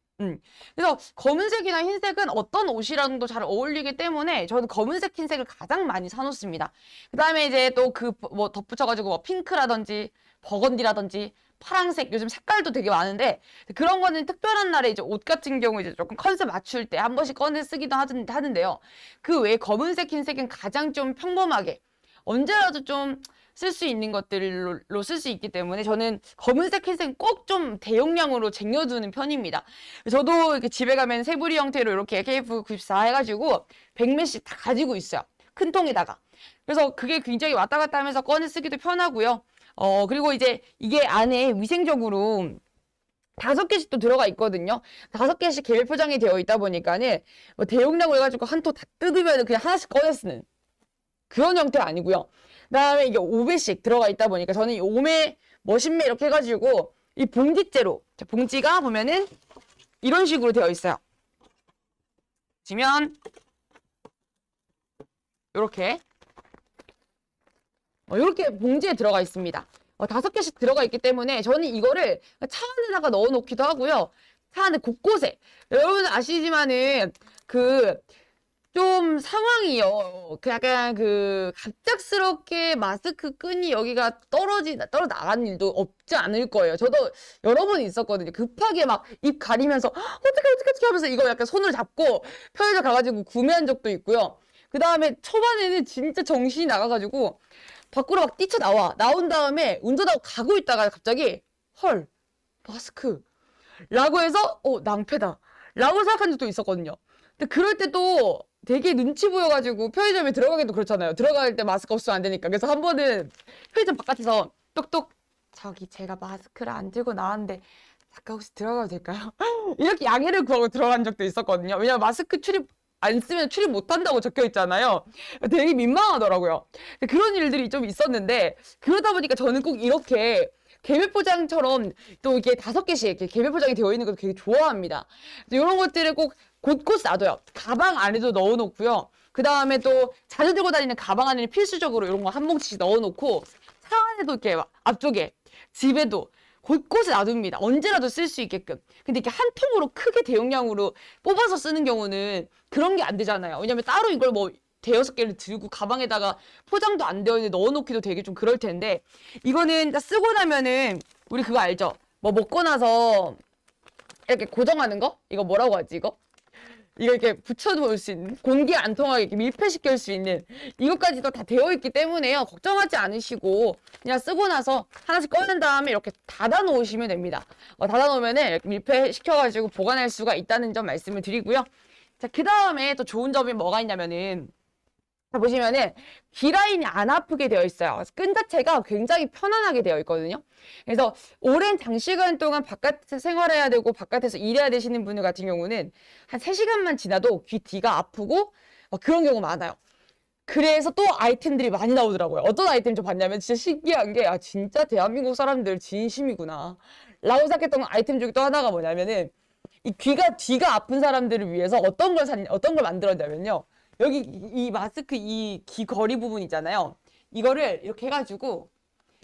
그래서 검은색이나 흰색은 어떤 옷이랑도 잘 어울리기 때문에 저는 검은색, 흰색을 가장 많이 사놓습니다. 그 다음에 이제 또 뭐 덧붙여가지고 뭐 핑크라든지 버건디라든지 파란색 요즘 색깔도 되게 많은데 그런 거는 특별한 날에 이제 옷 같은 경우 이제 조금 컨셉 맞출 때 한 번씩 꺼내 쓰기도 하는데요. 그 외에 검은색, 흰색은 가장 좀 평범하게 언제라도 좀 쓸 수 있는 것들로 쓸 수 있기 때문에 저는 검은색, 흰색 꼭 좀 대용량으로 쟁여두는 편입니다. 저도 이렇게 집에 가면 세부리 형태로 이렇게 KF94 해가지고 100매씩 다 가지고 있어요. 큰 통에다가. 그래서 그게 굉장히 왔다 갔다 하면서 꺼내 쓰기도 편하고요. 그리고 이제 이게 안에 위생적으로 5개씩 또 들어가 있거든요. 5개씩 개별 포장이 되어 있다 보니까는 뭐 대용량으로 해가지고 한 통 다 뜯으면 그냥 하나씩 꺼내 쓰는 그런 형태 아니고요. 그다음에 이게 5배씩 들어가 있다 보니까 저는 이 5매, 뭐 10매 이렇게 해가지고 이 봉지째로 봉지가 보면은 이런 식으로 되어 있어요. 보시면 이렇게 이렇게 봉지에 들어가 있습니다. 5개씩 들어가 있기 때문에 저는 이거를 차 안에다가 넣어 놓기도 하고요. 차 안에 곳곳에 여러분 아시지만은 좀 상황이요. 약간 갑작스럽게 마스크 끈이 여기가 떨어 나가는 일도 없지 않을 거예요. 저도 여러 번 있었거든요. 급하게 막 입 가리면서 어떻게 하면서 이거 약간 손을 잡고 편의점 가가지고 구매한 적도 있고요. 그 다음에 초반에는 진짜 정신이 나가가지고 밖으로 막 나온 다음에 운전하고 가고 있다가 갑자기 헐 마스크 라고 해서 낭패다 라고 생각한 적도 있었거든요. 근데 그럴 때도 되게 눈치 보여가지고 편의점에 들어가기도 그렇잖아요. 들어갈 때 마스크 없으면 안 되니까. 그래서 한 번은 편의점 바깥에서 똑똑 저기 제가 마스크를 안 들고 나왔는데 잠깐 혹시 들어가도 될까요? 이렇게 양해를 구하고 들어간 적도 있었거든요. 왜냐면 마스크 안 쓰면 출입 못한다고 적혀 있잖아요. 되게 민망하더라고요. 그런 일들이 좀 있었는데 그러다 보니까 저는 꼭 이렇게 개별 포장처럼 또 이게 5개씩 이렇게 개별 포장이 되어 있는 것도 되게 좋아합니다. 이런 것들을 꼭 곳곳 놔둬요. 가방 안에도 넣어놓고요. 그 다음에 또 자주 들고 다니는 가방 안에는 필수적으로 이런 거 한 뭉치씩 넣어놓고 차 안에도 이렇게 앞쪽에 집에도 곳곳에 놔둡니다. 언제라도 쓸 수 있게끔. 근데 이렇게 한 통으로 크게 대용량으로 뽑아서 쓰는 경우는 그런 게 안 되잖아요. 왜냐면 따로 이걸 뭐 대여섯 개를 들고 가방에다가 포장도 안 되어 있는데 넣어놓기도 되게 좀 그럴 텐데 이거는 쓰고 나면은 우리 그거 알죠? 뭐 먹고 나서 이렇게 고정하는 거? 이거 뭐라고 하지 이거? 이거 이렇게 붙여놓을 수 있는 공기 안 통하게 이렇게 밀폐시킬 수 있는 이것까지도 다 되어 있기 때문에요. 걱정하지 않으시고 그냥 쓰고 나서 하나씩 꺼낸 다음에 이렇게 닫아 놓으시면 됩니다. 닫아 놓으면은 이렇게 밀폐시켜가지고 보관할 수가 있다는 점 말씀을 드리고요. 자, 그 다음에 또 좋은 점이 뭐가 있냐면은 보시면은 귀라인이 안 아프게 되어 있어요. 끈 자체가 굉장히 편안하게 되어 있거든요. 그래서 오랜 장시간 동안 바깥에서 생활해야 되고 바깥에서 일해야 되시는 분들 같은 경우는 한 3시간만 지나도 귀 뒤가 아프고 그런 경우 많아요. 그래서 또 아이템들이 많이 나오더라고요. 어떤 아이템 좀 봤냐면 진짜 신기한 게, 아, 진짜 대한민국 사람들 진심이구나 라고 생각했던 아이템 중에 또 하나가 뭐냐면은, 이 뒤가 아픈 사람들을 위해서 어떤 걸 만들었냐면요. 여기 이 마스크 이 귀걸이 부분 있잖아요. 이거를 이렇게 해가지고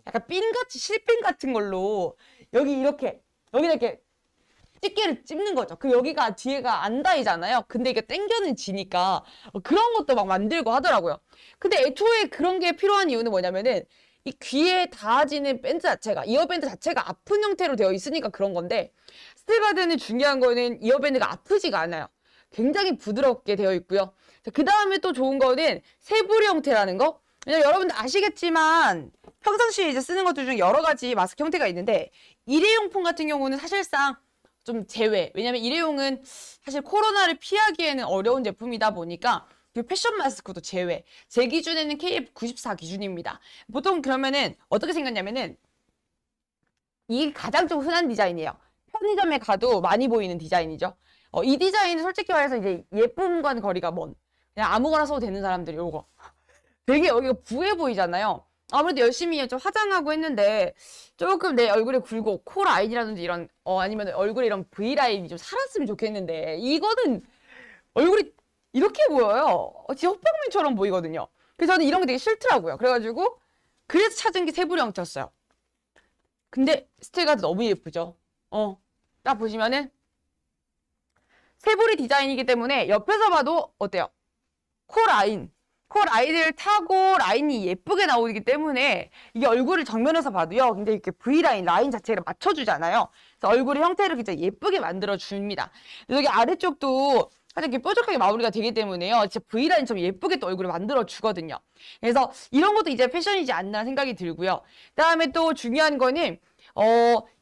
약간 실핀 같은 걸로 여기다 이렇게 집게를 찝는 거죠. 그 여기가 뒤에가 안 닿이잖아요. 근데 이게 당겨는 지니까 그런 것도 막 만들고 하더라고요. 근데 애초에 그런 게 필요한 이유는 뭐냐면은, 이 귀에 닿아지는 밴드 자체가, 이어밴드 자체가 아픈 형태로 되어 있으니까 그런 건데, 스틸가드는 중요한 거는 이어밴드가 아프지가 않아요. 굉장히 부드럽게 되어 있고요. 그 다음에 또 좋은 거는 세부리 형태라는 거. 왜냐면 여러분들 아시겠지만 평상시에 이제 쓰는 것들 중에 여러 가지 마스크 형태가 있는데, 일회용품 같은 경우는 사실상 좀 제외. 왜냐면 일회용은 사실 코로나를 피하기에는 어려운 제품이다 보니까 그 패션 마스크도 제외. 제 기준에는 KF94 기준입니다. 보통 그러면은 어떻게 생겼냐면은, 이게 가장 좀 흔한 디자인이에요. 편의점에 가도 많이 보이는 디자인이죠. 이 디자인은 솔직히 말해서 이제 예쁨과는 거리가 먼, 그냥 아무거나 써도 되는 사람들이 요거. 되게 여기가 부해 보이잖아요. 아무래도 열심히 좀 화장하고 했는데 조금 내 얼굴에 굴곡, 코 라인이라든지 이런 아니면 얼굴에 이런 V 라인이 좀 살았으면 좋겠는데, 이거는 얼굴이 이렇게 보여요. 진짜 헛방울처럼 보이거든요. 그래서 저는 이런 게 되게 싫더라고요. 그래서 찾은 게 세부리 형태였어요. 근데 스틸가드 너무 예쁘죠. 딱 보시면은 세부리 디자인이기 때문에 옆에서 봐도 어때요? 코 라인을 타고 라인이 예쁘게 나오기 때문에 이게 얼굴을 정면에서 봐도요, 굉장히 이렇게 라인 자체를 맞춰주잖아요. 그래서 얼굴의 형태를 굉장히 예쁘게 만들어줍니다. 여기 아래쪽도 살짝 이렇게 뾰족하게 마무리가 되기 때문에요, 진짜 V라인처럼 예쁘게 또 얼굴을 만들어주거든요. 그래서 이런 것도 이제 패션이지 않나 생각이 들고요. 그다음에 또 중요한 거는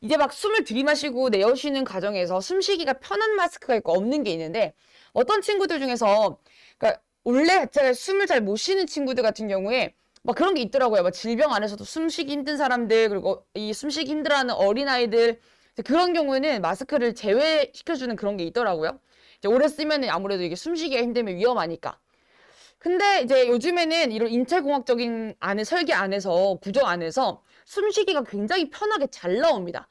이제 막 숨을 들이마시고 내쉬는 과정에서 숨쉬기가 편한 마스크가 있고 없는 게 있는데, 어떤 친구들 중에서, 그러니까 원래 자체가 숨을 잘 못 쉬는 친구들 같은 경우에 막 그런 게 있더라고요. 막 질병 안에서도 숨쉬기 힘든 사람들, 그리고 이 숨쉬기 힘들어하는 어린아이들, 그런 경우에는 마스크를 제외시켜주는 그런 게 있더라고요. 이제 오래 쓰면 아무래도 이게 숨쉬기가 힘들면 위험하니까. 근데 이제 요즘에는 이런 인체공학적인 설계 안에서, 구조 안에서 숨쉬기가 굉장히 편하게 잘 나옵니다.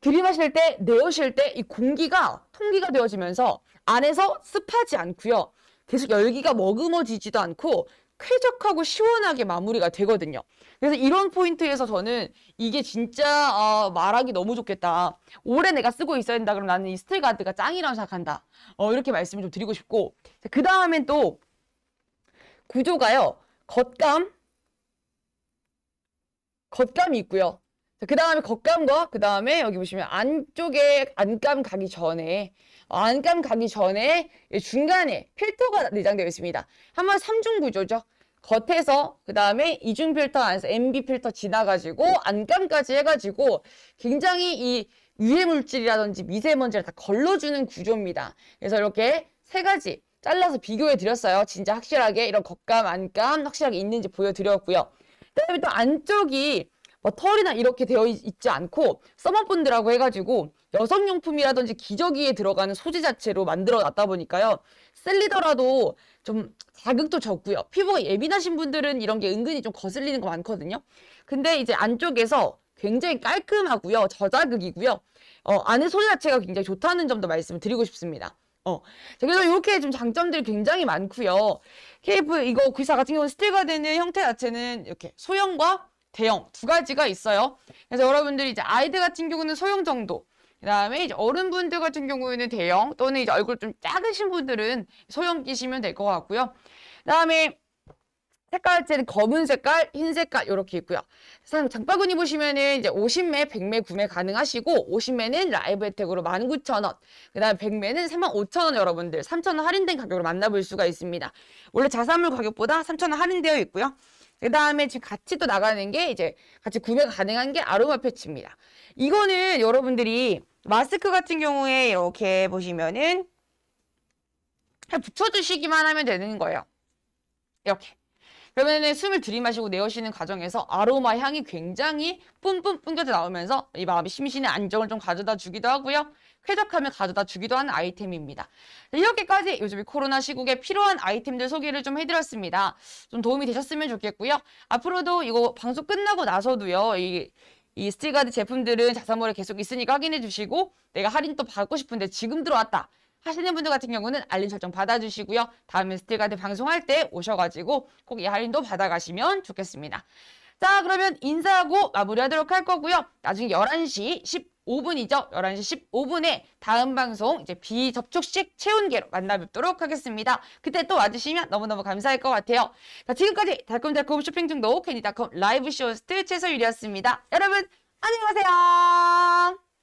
들이마실 때, 내쉬실 때 이 공기가 통기가 되어지면서 안에서 습하지 않고요, 계속 열기가 머금어지지도 않고 쾌적하고 시원하게 마무리가 되거든요. 그래서 이런 포인트에서 저는 이게 진짜 말하기 너무 좋겠다. 올해 내가 쓰고 있어야 된다. 그럼 나는 이 스틸가드가 짱이라고 생각한다. 이렇게 말씀을 좀 드리고 싶고, 그 다음엔 또 구조가요, 겉감이 있고요. 그 다음에 겉감과 그 다음에 여기 보시면 안쪽에 안감 가기 전에 중간에 필터가 내장되어 있습니다. 한번 3중 구조죠. 겉에서 그 다음에 이중 필터 안에서 MB 필터 지나가지고 안감까지 해가지고 굉장히 이 유해 물질이라든지 미세먼지를 다 걸러주는 구조입니다. 그래서 이렇게 세 가지 잘라서 비교해 드렸어요. 진짜 확실하게 이런 겉감, 안감 확실하게 있는지 보여드렸고요. 그다음에 또 안쪽이 뭐 털이나 이렇게 되어 있지 않고 서머본드라고 해가지고 여성용품이라든지 기저귀에 들어가는 소재 자체로 만들어 놨다 보니까요, 쓸리더라도 좀 자극도 적고요. 피부가 예민하신 분들은 이런 게 은근히 좀 거슬리는 거 많거든요. 근데 이제 안쪽에서 굉장히 깔끔하고요, 저자극이고요, 안에 소재 자체가 굉장히 좋다는 점도 말씀을 드리고 싶습니다. 그래서 이렇게 좀 장점들이 굉장히 많고요. KF 이거 G4 같은 경우는 스틸가드는 형태 자체는 이렇게 소형과 대형 두 가지가 있어요. 그래서 여러분들이 이제 아이들 같은 경우는 소형 정도, 그 다음에 이제 어른분들 같은 경우에는 대형, 또는 이제 얼굴 좀 작으신 분들은 소형 끼시면 될 것 같고요. 그 다음에 색깔 자체는 검은 색깔, 흰 색깔 이렇게 있고요. 장바구니 보시면은 이제 50매, 100매 구매 가능하시고, 50매는 라이브 혜택으로 19,000원, 그 다음에 100매는 35,000원 여러분들 3,000원 할인된 가격으로 만나볼 수가 있습니다. 원래 자사물 가격보다 3,000원 할인되어 있고요. 그 다음에 지금 같이 또 나가는 게 이제 같이 구매가 가능한 게 아로마 패치입니다. 이거는 여러분들이 마스크 같은 경우에 이렇게 보시면은 그냥 붙여주시기만 하면 되는 거예요. 이렇게. 그러면은 숨을 들이마시고 내쉬는 과정에서 아로마 향이 굉장히 뿜뿜 풍겨져 나오면서 이 마음이 심신의 안정을 좀 가져다 주기도 하고요. 쾌적하면 가져다 주기도 하는 아이템입니다. 이렇게까지 요즘 코로나 시국에 필요한 아이템들 소개를 좀 해드렸습니다. 좀 도움이 되셨으면 좋겠고요. 앞으로도 이거 방송 끝나고 나서도요. 이 스틸가드 제품들은 자사몰에 계속 있으니까 확인해 주시고 내가 할인 또 받고 싶은데 지금 들어왔다 하시는 분들 같은 경우는 알림 설정 받아주시고요. 다음에 스틸가드 방송할 때 오셔가지고 꼭 이 할인도 받아가시면 좋겠습니다. 자, 그러면 인사하고 마무리하도록 할 거고요. 나중에 11시 15분이죠. 11시 15분에 다음 방송 이제 비접촉식 체온계로 만나 뵙도록 하겠습니다. 그때 또 와주시면 너무너무 감사할 것 같아요. 자, 지금까지 달콤달콤 쇼핑 중독 캐니닷컴 라이브 쇼호스트 최소율이었습니다. 여러분 안녕히 가세요.